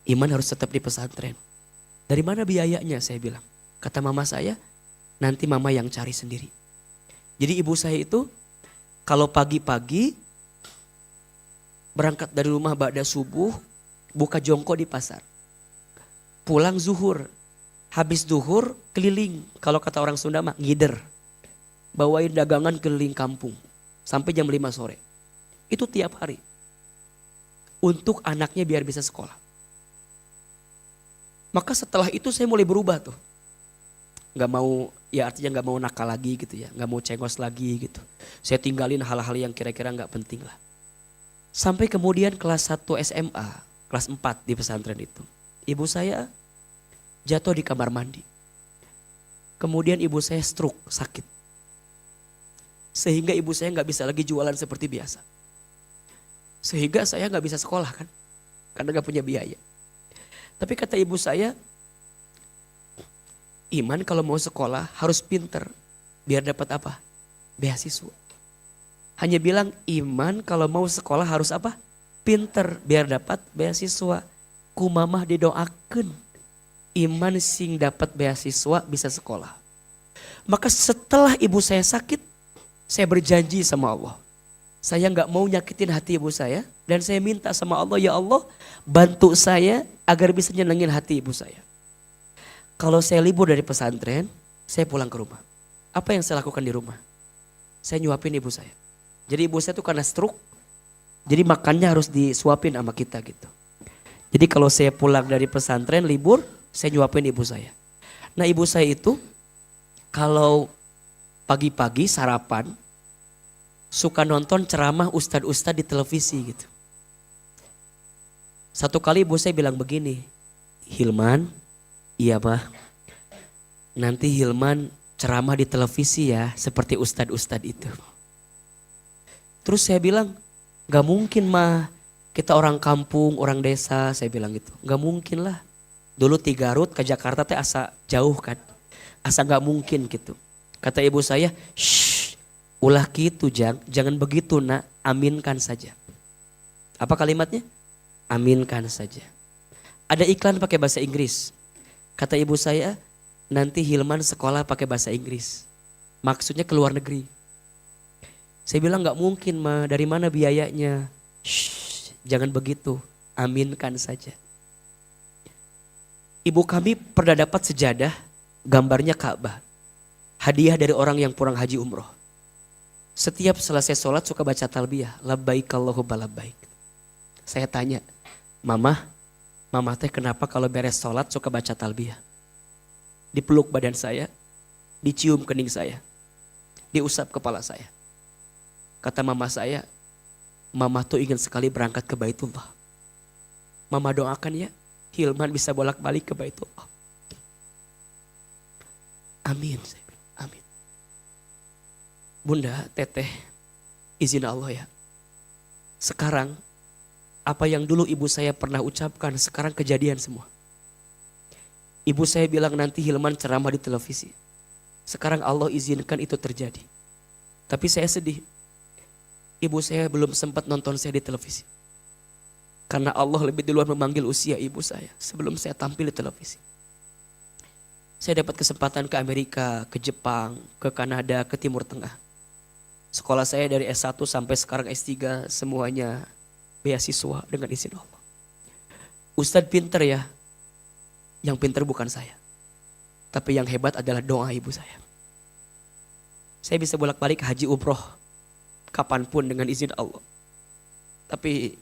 Iman harus tetap di pesantren." "Dari mana biayanya?" saya bilang. Kata mama saya, "Nanti mama yang cari sendiri." Jadi ibu saya itu kalau pagi-pagi berangkat dari rumah ba'da subuh, buka jongkok di pasar. Pulang zuhur. Habis zuhur keliling. Kalau kata orang Sunda mah ngider. Bawain dagangan keliling kampung. Sampai jam 5 sore. Itu tiap hari. Untuk anaknya biar bisa sekolah. Maka setelah itu saya mulai berubah tuh. Gak mau, ya artinya gak mau nakal lagi gitu ya. Gak mau cengos lagi gitu. Saya tinggalin hal-hal yang kira-kira gak penting lah. Sampai kemudian kelas 1 SMA. Kelas 4 di pesantren itu. Ibu saya jatuh di kamar mandi. Kemudian ibu saya stroke, sakit. Sehingga ibu saya gak bisa lagi jualan seperti biasa. Sehingga saya gak bisa sekolah kan. Karena gak punya biaya. Tapi kata ibu saya, "Iman kalau mau sekolah harus pinter. Biar dapat apa? Beasiswa." Hanya bilang, "Iman kalau mau sekolah harus apa? Pinter biar dapat beasiswa." Ku mamah didoakan Iman sing dapat beasiswa bisa sekolah. Maka setelah ibu saya sakit, saya berjanji sama Allah, saya gak mau nyakitin hati ibu saya. Dan saya minta sama Allah, "Ya Allah, bantu saya agar bisa nyenengin hati ibu saya." Kalau saya libur dari pesantren, saya pulang ke rumah. Apa yang saya lakukan di rumah? Saya nyuapin ibu saya. Jadi ibu saya tuh karena stroke, jadi makannya harus disuapin sama kita gitu. Jadi kalau saya pulang dari pesantren libur, saya nyuapin ibu saya. Nah ibu saya itu kalau pagi-pagi sarapan suka nonton ceramah ustadz-ustadz di televisi gitu. Satu kali ibu saya bilang begini, "Hilman, iya mah, nanti Hilman ceramah di televisi ya seperti ustadz-ustadz itu." Terus saya bilang, "Gak mungkin mah, kita orang kampung, orang desa," saya bilang gitu. "Gak mungkin lah. Dulu di Garut ke Jakarta teh asa jauh kan. Asa gak mungkin gitu." Kata ibu saya, "Shh, ulah gitu jangan begitu nak, aminkan saja." Apa kalimatnya? Aminkan saja. Ada iklan pakai bahasa Inggris. Kata ibu saya, "Nanti Hilman sekolah pakai bahasa Inggris." Maksudnya ke luar negeri. Saya bilang gak mungkin mah, dari mana biayanya? Shh, jangan begitu, aminkan saja. Ibu kami pernah dapat sejadah, gambarnya Ka'bah. Hadiah dari orang yang pulang haji umroh. Setiap selesai sholat suka baca talbiyah. Labbaik Allahumma labbaik. Saya tanya, Mama teh kenapa kalau beres sholat suka baca talbiyah? Dipeluk badan saya, dicium kening saya, diusap kepala saya. Kata mama saya, Mama tuh ingin sekali berangkat ke Baitullah. Mama doakan ya, Hilman bisa bolak-balik ke Baitullah. Amin. Amin. Bunda, teteh, izin Allah ya. Sekarang, apa yang dulu ibu saya pernah ucapkan, sekarang kejadian semua. Ibu saya bilang nanti Hilman ceramah di televisi. Sekarang Allah izinkan itu terjadi. Tapi saya sedih. Ibu saya belum sempat nonton saya di televisi. Karena Allah lebih duluan memanggil usia ibu saya sebelum saya tampil di televisi. Saya dapat kesempatan ke Amerika, ke Jepang, ke Kanada, ke Timur Tengah. Sekolah saya dari S1 sampai sekarang S3 semuanya beasiswa dengan izin Allah. Ustadz pinter ya. Yang pinter bukan saya. Tapi yang hebat adalah doa ibu saya. Saya bisa bolak-balik haji umroh kapanpun dengan izin Allah. Tapi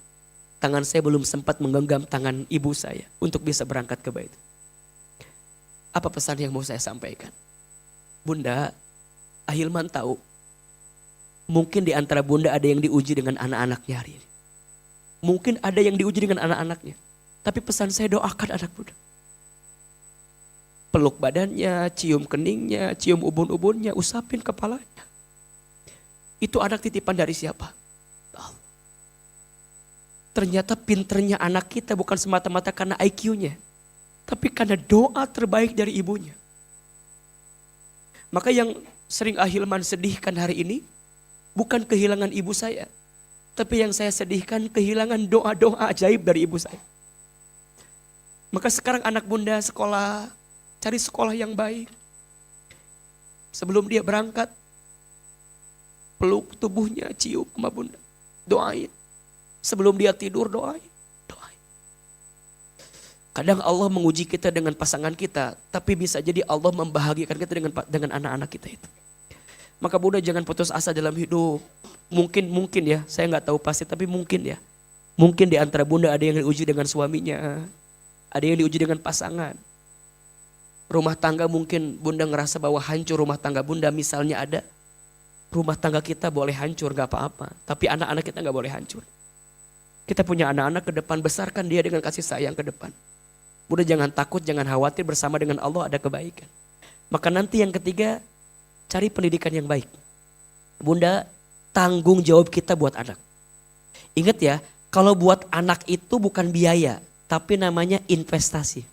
tangan saya belum sempat menggenggam tangan ibu saya untuk bisa berangkat ke Bait. Apa pesan yang mau saya sampaikan? Bunda, Ahilman tahu. Mungkin di antara bunda ada yang diuji dengan anak-anaknya hari ini. Mungkin ada yang diuji dengan anak-anaknya. Tapi pesan saya, doakan anak bunda. Peluk badannya, cium keningnya, cium ubun-ubunnya, usapin kepalanya. Itu anak titipan dari siapa? Allah. Ternyata pinternya anak kita bukan semata-mata karena IQ-nya. Tapi karena doa terbaik dari ibunya. Maka yang sering Ahilman sedihkan hari ini, bukan kehilangan ibu saya. Tapi yang saya sedihkan kehilangan doa-doa ajaib dari ibu saya. Maka sekarang anak bunda sekolah, cari sekolah yang baik. Sebelum dia berangkat, peluk tubuhnya, cium sama bunda. Doain. Sebelum dia tidur, doain. Kadang Allah menguji kita dengan pasangan kita, tapi bisa jadi Allah membahagiakan kita dengan anak-anak kita itu. Maka bunda jangan putus asa dalam hidup. Mungkin ya, saya nggak tahu pasti, tapi mungkin ya. Mungkin di antara bunda ada yang diuji dengan suaminya, ada yang diuji dengan pasangan. Rumah tangga mungkin bunda ngerasa bahwa hancur rumah tangga bunda, misalnya ada. Rumah tangga kita boleh hancur gak apa-apa, tapi anak-anak kita gak boleh hancur. Kita punya anak-anak ke depan, besarkan dia dengan kasih sayang ke depan. Bunda jangan takut, jangan khawatir, bersama dengan Allah ada kebaikan. Maka nanti yang ketiga, cari pendidikan yang baik. Bunda, tanggung jawab kita buat anak. Ingat ya, kalau buat anak itu bukan biaya, tapi namanya investasi.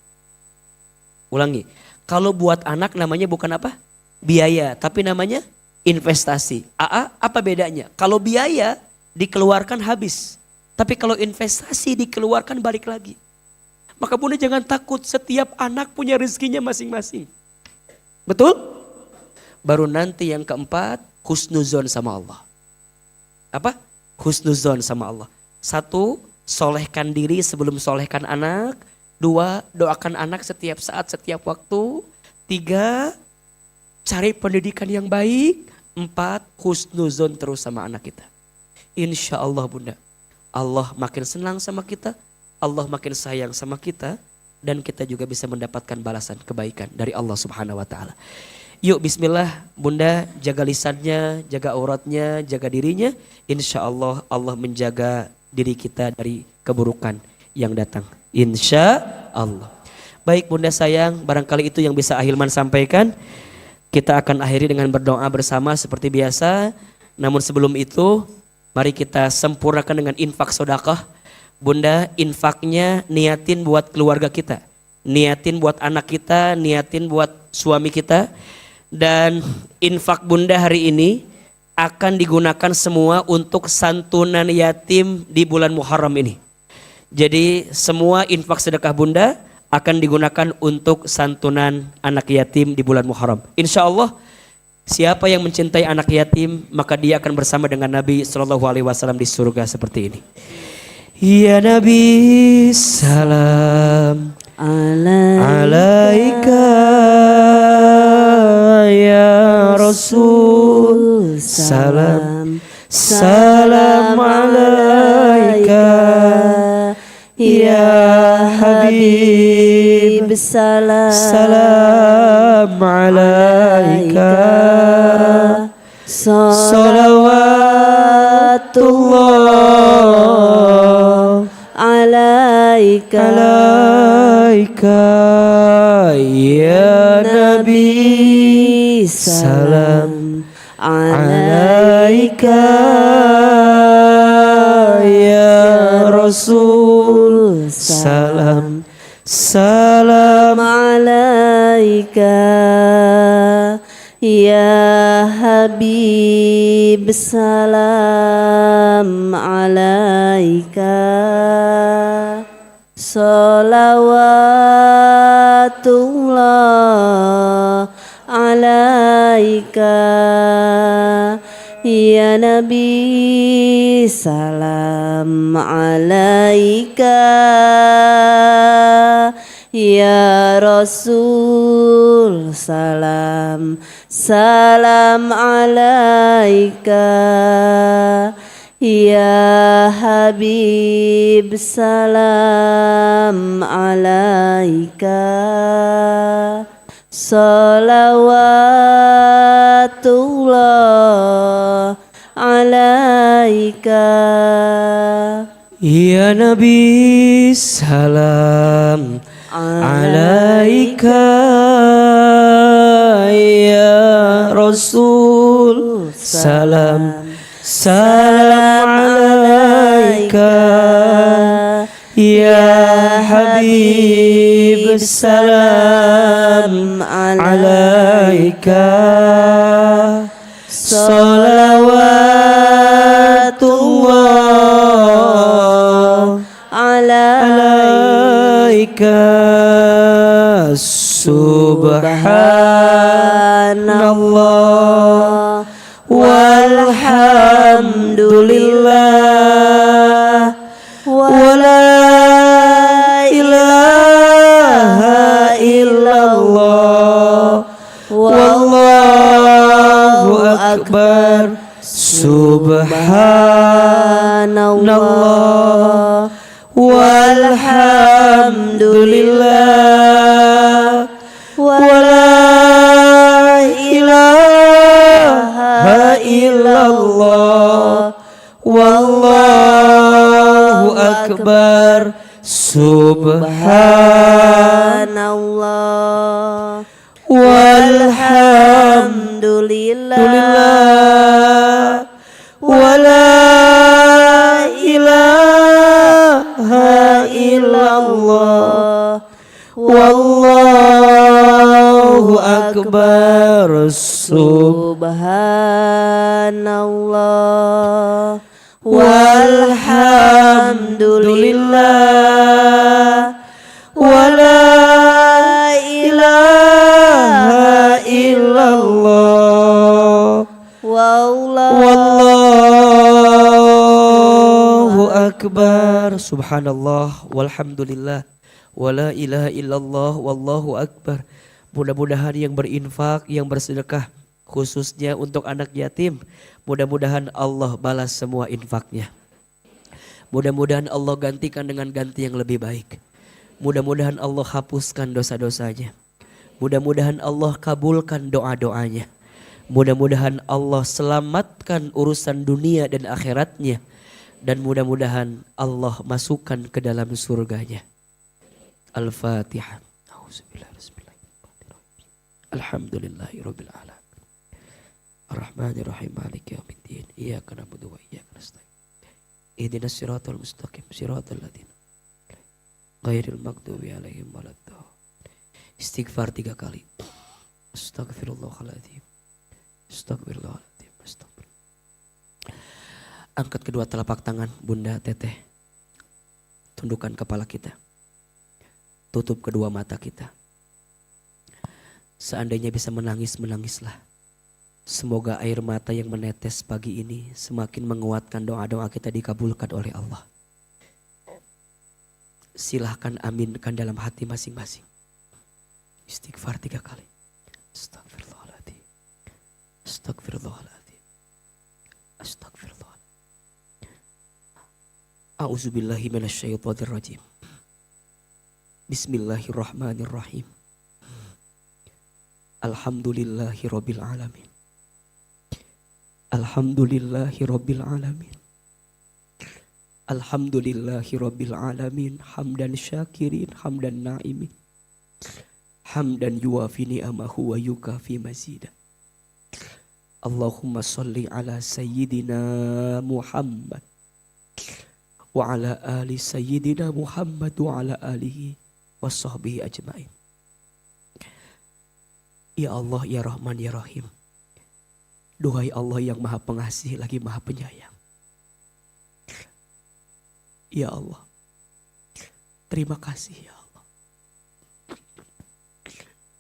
Ulangi, kalau buat anak namanya bukan apa? Biaya, tapi namanya investasi. Apa bedanya? Kalau biaya dikeluarkan habis, tapi kalau investasi dikeluarkan balik lagi. Maka bunda jangan takut, setiap anak punya rezekinya masing-masing. Betul? Baru nanti yang keempat, husnuzon sama Allah. Apa? Husnuzon sama Allah. 1, solehkan diri sebelum solehkan anak. 2, doakan anak setiap saat, setiap waktu. 3, cari pendidikan yang baik. 4, husnuzon terus sama anak kita. Insya Allah bunda, Allah makin senang sama kita, Allah makin sayang sama kita, dan kita juga bisa mendapatkan balasan kebaikan dari Allah Subhanahu wa taala. Yuk bismillah, bunda jaga lisannya, jaga auratnya, jaga dirinya. Insya Allah Allah menjaga diri kita dari keburukan yang datang. Insya Allah. Baik bunda sayang, barangkali itu yang bisa Ahilman sampaikan. Kita akan akhiri dengan berdoa bersama seperti biasa. Namun sebelum itu, mari kita sempurnakan dengan infak sedekah. Bunda, infaknya niatin buat keluarga kita, niatin buat anak kita, niatin buat suami kita. Dan infak bunda hari ini akan digunakan semua untuk santunan yatim di bulan Muharram ini. Jadi semua infak sedekah bunda akan digunakan untuk santunan anak yatim di bulan Muharram. Insya Allah siapa yang mencintai anak yatim maka dia akan bersama dengan Nabi SAW di surga seperti ini. Ya Nabi salam alaika, ya Rasul salam salam alaika, ya Habib salam alaika, salawatullah alaika, ya Nabi salam alaika, ya Rasul salam salam alaika, ya Habib salam alaika, salawatullah alaika, ya Nabi salam alaika, ya Rasul salam salam alaika, ya Habib salam alaika, salawatullah alaika, ya Nabi salam alaika, ya Rasul salam salam alaika, ya Habib salam alaika, salawatullah alaika, subhanallah walhamdulillah wala ilaha illallah wallahu akbar, subhanallah walhamdulillah wala ilaha illallah wallahu akbar, subhanallah walhamdulillah wala ilaha illallah wallahu akbar, subhanallah walhamdulillah wala ilaha illallah wallahu akbar, subhanallah walhamdulillah wala ilaha illallah wallahu akbar. Mudah-mudahan yang berinfak, yang bersedekah khususnya untuk anak yatim, mudah-mudahan Allah balas semua infaknya. Mudah-mudahan Allah gantikan dengan ganti yang lebih baik. Mudah-mudahan Allah hapuskan dosa-dosanya. Mudah-mudahan Allah kabulkan doa-doanya. Mudah-mudahan Allah selamatkan urusan dunia dan akhiratnya. Dan mudah-mudahan Allah masukkan ke dalam surganya. Al-Fatihah. Alhamdulillahirabbil alamin. Ar-Rahmanir-Rahim Maliki yaumiddin. Iyyaka na'budu wa iyyaka nasta'in. Ihdinas siratal mustaqim, siratal ladzina ghairil maghdubi 'alaihim waladdallin. Istighfar 3 kali. Astagfirullahaladzim. Astagfirullahaladzim. Astagfirullah. Angkat kedua telapak tangan Bunda Teteh. Tundukkan kepala kita. Tutup kedua mata kita. Seandainya bisa menangis, menangislah. Semoga air mata yang menetes pagi ini semakin menguatkan doa-doa kita dikabulkan oleh Allah. Silahkan aminkan dalam hati masing-masing. Istighfar 3 kali. Astagfirullahaladzim. Astagfirullahaladzim. Astagfirullahaladzim. A'udzubillahi minasyaitonirrajim. Bismillahirrahmanirrahim. Alhamdulillahi rabbil alamin. Alhamdulillahi rabbil alamin. Alhamdulillahi rabbil alamin. Hamdan syakirin, hamdan na'imin. Hamdan yuwafi ni'amahu wa yukafi mazidah. Allahumma salli ala sayyidina Muhammad wa ala ali sayyidina Muhammad wa ala alihi wa sahbihi ajma'in. Ya Allah, ya Rahman, ya Rahim. Duhai Allah yang maha pengasih lagi maha penyayang. Ya Allah, terima kasih ya Allah.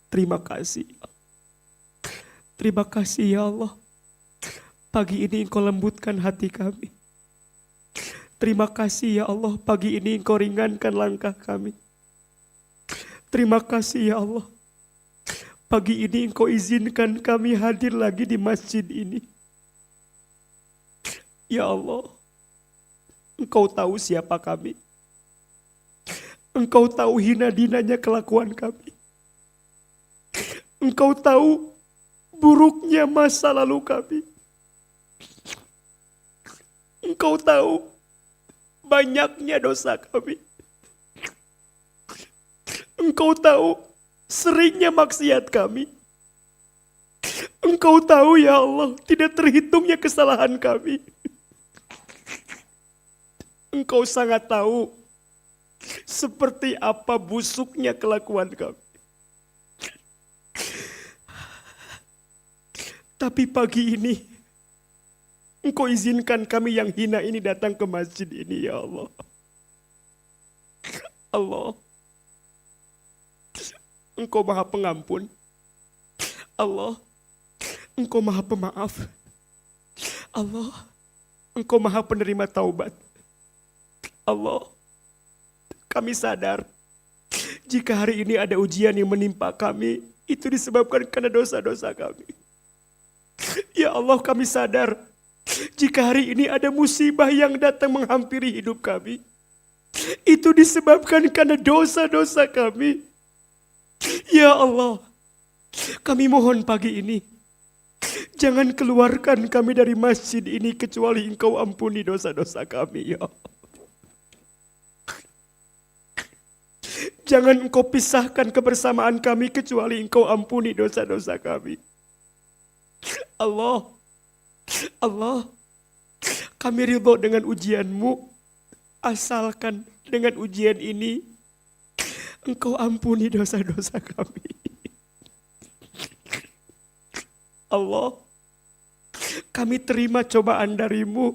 Terima kasih. Terima kasih ya Allah. Pagi ini Engkau lembutkan hati kami. Terima kasih ya Allah, pagi ini Engkau ringankan langkah kami. Terima kasih ya Allah. Pagi ini Engkau izinkan kami hadir lagi di masjid ini. Ya Allah, Engkau tahu siapa kami. Engkau tahu hina dinanya kelakuan kami. Engkau tahu buruknya masa lalu kami. Engkau tahu banyaknya dosa kami. Engkau tahu seringnya maksiat kami. Engkau tahu ya Allah, tidak terhitungnya kesalahan kami. Engkau sangat tahu seperti apa busuknya kelakuan kami. Tapi pagi ini Engkau izinkan kami yang hina ini datang ke masjid ini ya Allah. Allah, Engkau maha pengampun. Allah, Engkau maha pemaaf. Allah, Engkau maha penerima taubat. Allah, kami sadar jika hari ini ada ujian yang menimpa kami, itu disebabkan karena dosa-dosa kami. Ya Allah, kami sadar jika hari ini ada musibah yang datang menghampiri hidup kami, itu disebabkan karena dosa-dosa kami. Ya Allah, kami mohon pagi ini, jangan keluarkan kami dari masjid ini kecuali Engkau ampuni dosa-dosa kami ya Allah. Jangan Engkau pisahkan kebersamaan kami kecuali Engkau ampuni dosa-dosa kami. Allah, Allah, kami ridho dengan ujian-Mu, asalkan dengan ujian ini Engkau ampuni dosa-dosa kami. Allah, kami terima cobaan dari-Mu,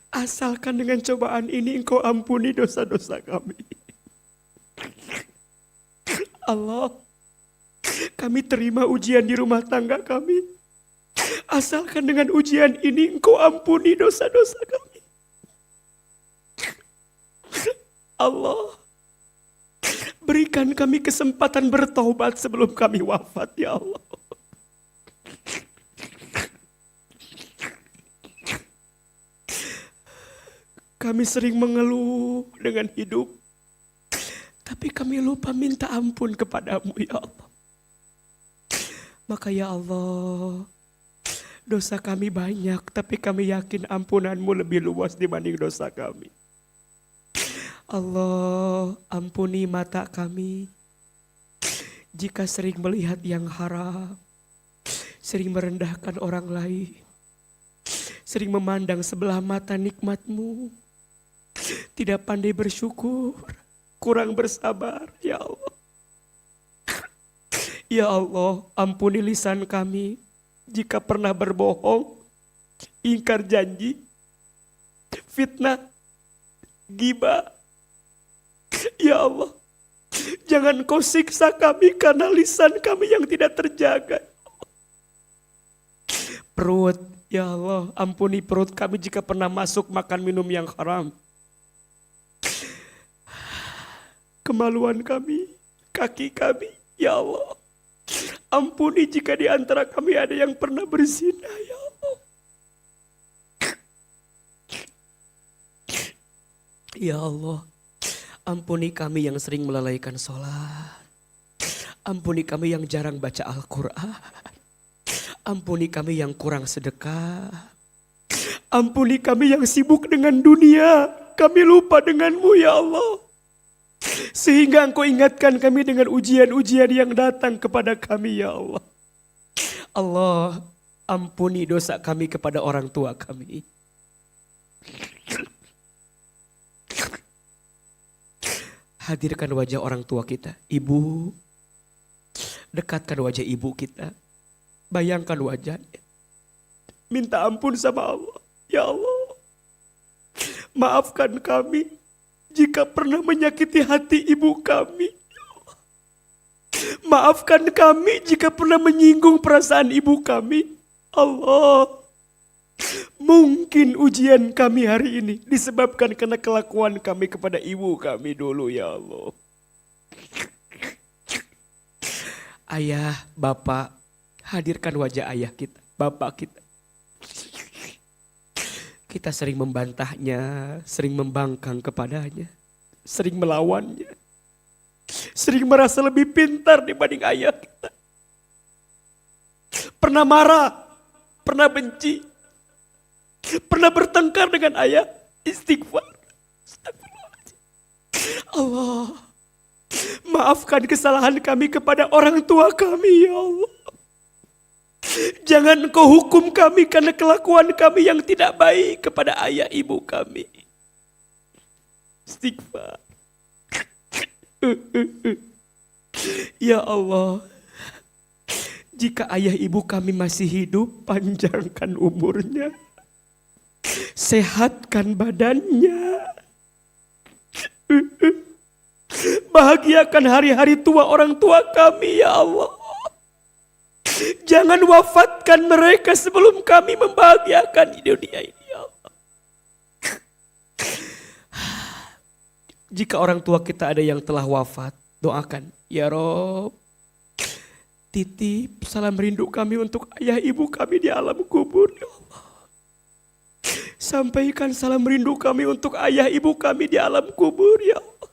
asalkan dengan cobaan ini Engkau ampuni dosa-dosa kami. Allah, kami terima ujian di rumah tangga kami, asalkan dengan ujian ini Engkau ampuni dosa-dosa kami. Allah, berikan kami kesempatan bertaubat sebelum kami wafat ya Allah. Kami sering mengeluh dengan hidup, tapi kami lupa minta ampun kepadamu ya Allah. Maka ya Allah, dosa kami banyak, tapi kami yakin ampunan-Mu lebih luas dibanding dosa kami. Allah, ampuni mata kami jika sering melihat yang haram, sering merendahkan orang lain, sering memandang sebelah mata nikmat-Mu, tidak pandai bersyukur, kurang bersabar ya Allah. Ya Allah, ampuni lisan kami jika pernah berbohong, ingkar janji, fitnah, ghibah. Ya Allah, jangan Kau siksa kami karena lisan kami yang tidak terjaga. Perut, ya Allah, ampuni perut kami jika pernah masuk makan minum yang haram. kemaluan kami, kaki kami. Ya Allah, ampuni jika di antara kami ada yang pernah berzina, ya Allah. Ya Allah, ampuni kami yang sering melalaikan sholat. Ampuni kami yang jarang baca Al-Quran. Ampuni kami yang kurang sedekah. Ampuni kami yang sibuk dengan dunia. Kami lupa denganmu ya Allah. Sehingga Engkau ingatkan kami dengan ujian-ujian yang datang kepada kami ya Allah. Allah, ampuni dosa kami kepada orang tua kami. Hadirkan wajah orang tua kita. Ibu, dekatkan wajah ibu kita. Bayangkan wajahnya. Minta ampun sama Allah. Ya Allah, maafkan kami jika pernah menyakiti hati ibu kami. Ya Allah. Maafkan kami jika pernah menyinggung perasaan ibu kami. Allah, mungkin ujian kami hari ini disebabkan karena kelakuan kami kepada ibu kami dulu ya Allah. Ayah, bapak, hadirkan wajah ayah kita, bapak kita. Kita sering membantahnya, sering membangkang kepadanya, sering melawannya, sering merasa lebih pintar dibanding ayah kita. Pernah marah, pernah benci, pernah bertengkar dengan ayah, istighfar. Allah, maafkan kesalahan kami kepada orang tua kami ya Allah. Jangan Engkau hukum kami karena kelakuan kami yang tidak baik kepada ayah ibu kami. Istighfar. Ya Allah, jika ayah ibu kami masih hidup, panjangkan umurnya. Sehatkan badannya. Bahagiakan hari-hari tua orang tua kami ya Allah. Jangan wafatkan mereka sebelum kami membahagiakan dunia ini ya Allah. Jika orang tua kita ada yang telah wafat, doakan. Ya Rob, titip salam rindu kami untuk ayah ibu kami di alam kubur ya Allah. Sampaikan salam rindu kami untuk ayah ibu kami di alam kubur ya Allah.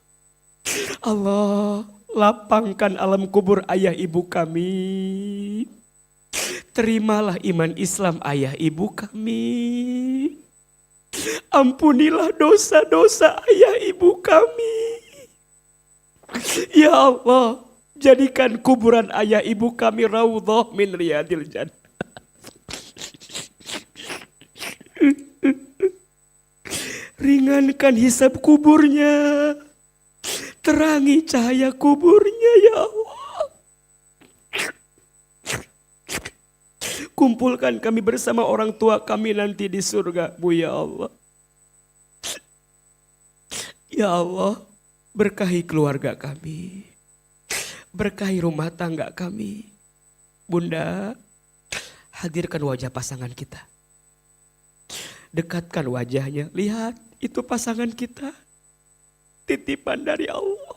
Allah, lapangkan alam kubur ayah ibu kami. Terimalah iman Islam ayah ibu kami. Ampunilah dosa-dosa ayah ibu kami. Ya Allah, jadikan kuburan ayah ibu kami raudhah min riyadil jannah. Ringankan hisab kuburnya. Terangi cahaya kuburnya ya Allah. Kumpulkan kami bersama orang tua kami nanti di surga-Mu ya Allah. Ya Allah, berkahi keluarga kami. Berkahi rumah tangga kami. Bunda, hadirkan wajah pasangan kita. Dekatkan wajahnya. Lihat, itu pasangan kita. Titipan dari Allah.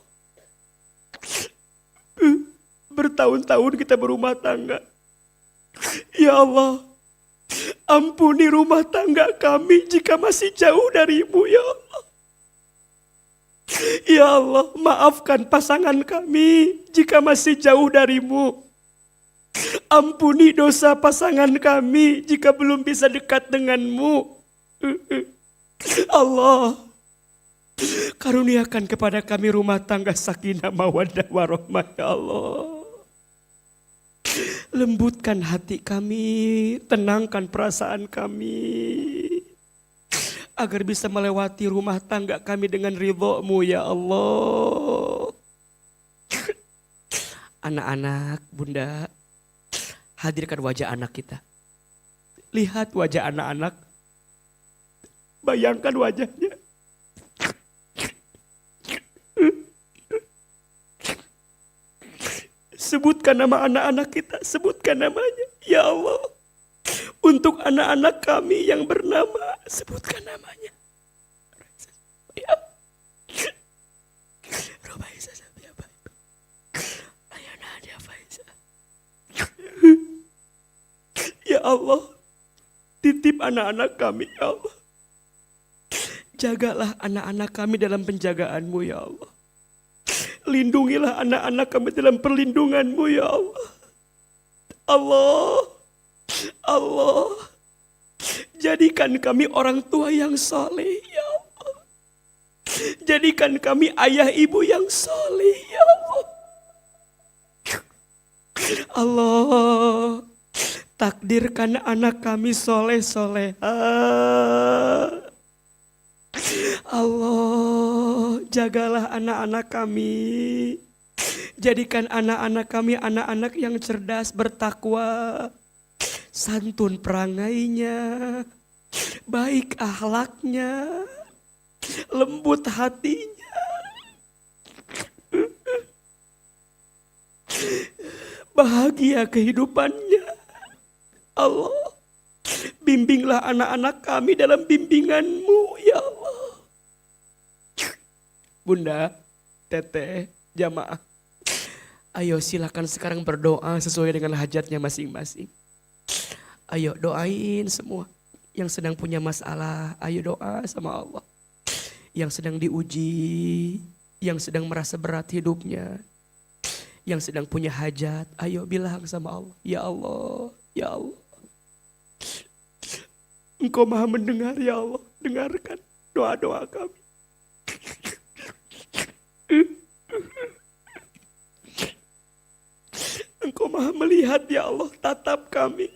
Bertahun-tahun kita berumah tangga. Ya Allah, ampuni rumah tangga kami jika masih jauh dari-Mu ya Allah. Ya Allah, maafkan pasangan kami jika masih jauh dari-Mu. Ampuni dosa pasangan kami jika belum bisa dekat dengan-Mu. Allah, karuniakan kepada kami rumah tangga sakinah mawaddah warahmah ya Allah. Lembutkan hati kami, tenangkan perasaan kami, agar bisa melewati rumah tangga kami dengan ridho-Mu ya Allah. Anak-anak, Bunda, hadirkan wajah anak kita. Lihat wajah anak-anak, bayangkan wajahnya. Sebutkan nama anak-anak kita, sebutkan namanya. Ya Allah, untuk anak-anak kami yang bernama, sebutkan namanya. Allah, titip anak-anak kami ya Allah. Jagalah anak-anak kami dalam penjagaan-Mu ya Allah. Lindungilah anak-anak kami dalam perlindungan-Mu ya Allah. Allah, Allah, jadikan kami orang tua yang soleh ya Allah. Jadikan kami ayah ibu yang soleh ya Allah. Allah, takdirkan anak kami soleh-soleha. Allah, jagalah anak-anak kami. Jadikan anak-anak kami anak-anak yang cerdas, bertakwa, santun perangainya, baik akhlaknya, lembut hatinya. Bahagia kehidupannya. Allah, bimbinglah anak-anak kami dalam bimbingan-Mu ya Allah. Bunda, teteh, jamaah, ayo silakan sekarang berdoa sesuai dengan hajatnya masing-masing. Ayo doain semua yang sedang punya masalah, ayo doa sama Allah. Yang sedang diuji, yang sedang merasa berat hidupnya, yang sedang punya hajat, ayo bilang sama Allah, ya Allah, ya Allah. Engkau Maha mendengar ya Allah, dengarkan doa-doa kami. Engkau Maha melihat ya Allah, tatap kami.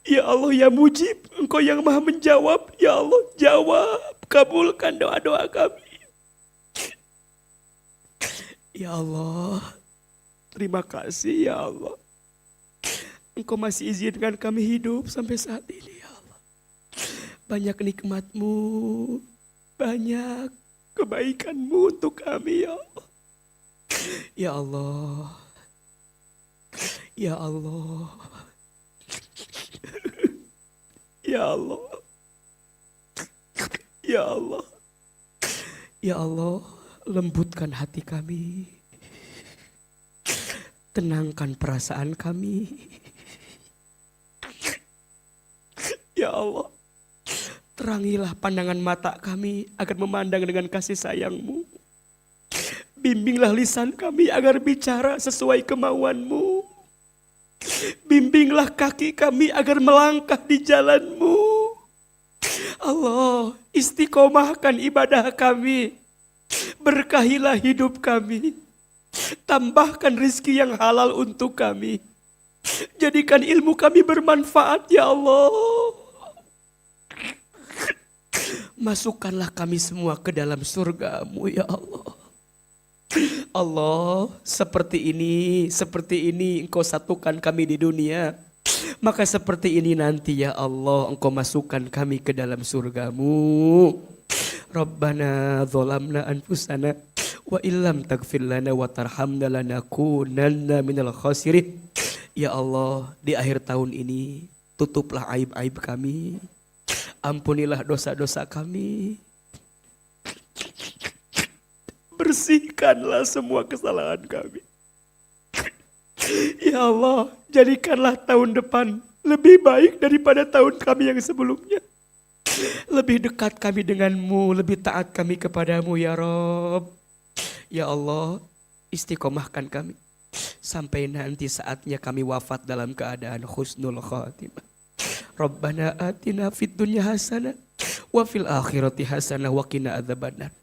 Ya Allah ya Mujib, Engkau yang Maha menjawab ya Allah, jawab, kabulkan doa-doa kami. Ya Allah, terima kasih ya Allah. Engkau masih izinkan kami hidup sampai saat ini ya Allah. Banyak nikmat-Mu, banyak kebaikan-Mu untuk kami ya Allah. Ya Allah, ya Allah, ya Allah, ya Allah, ya Allah, lembutkan hati kami, tenangkan perasaan kami. Ya Allah, terangilah pandangan mata kami agar memandang dengan kasih sayang-Mu. Bimbinglah lisan kami agar bicara sesuai kemauan-Mu. Bimbinglah kaki kami agar melangkah di jalan-Mu. Allah, istiqomahkan ibadah kami. Berkahilah hidup kami. Tambahkan rizki yang halal untuk kami. Jadikan ilmu kami bermanfaat ya Allah. Masukkanlah kami semua ke dalam surga-Mu ya Allah. Allah, seperti ini Engkau satukan kami di dunia. Maka seperti ini nanti ya Allah, Engkau masukkan kami ke dalam surga-Mu. Rabbana dzolamna anfusana wa illam taghfir lana wa tarhamna lanakunanna minal khasirin. Ya Allah, di akhir tahun ini tutuplah aib-aib kami. Ampunilah dosa-dosa kami. Bersihkanlah semua kesalahan kami. Ya Allah, jadikanlah tahun depan lebih baik daripada tahun kami yang sebelumnya. Lebih dekat kami denganmu, lebih taat kami kepadamu ya Rob. Ya Allah, istiqomahkan kami. Sampai nanti saatnya kami wafat dalam keadaan husnul khatimah. Rabbana atina fid dunya hasanah wa fil akhirati hasanah wa qina adzabannar.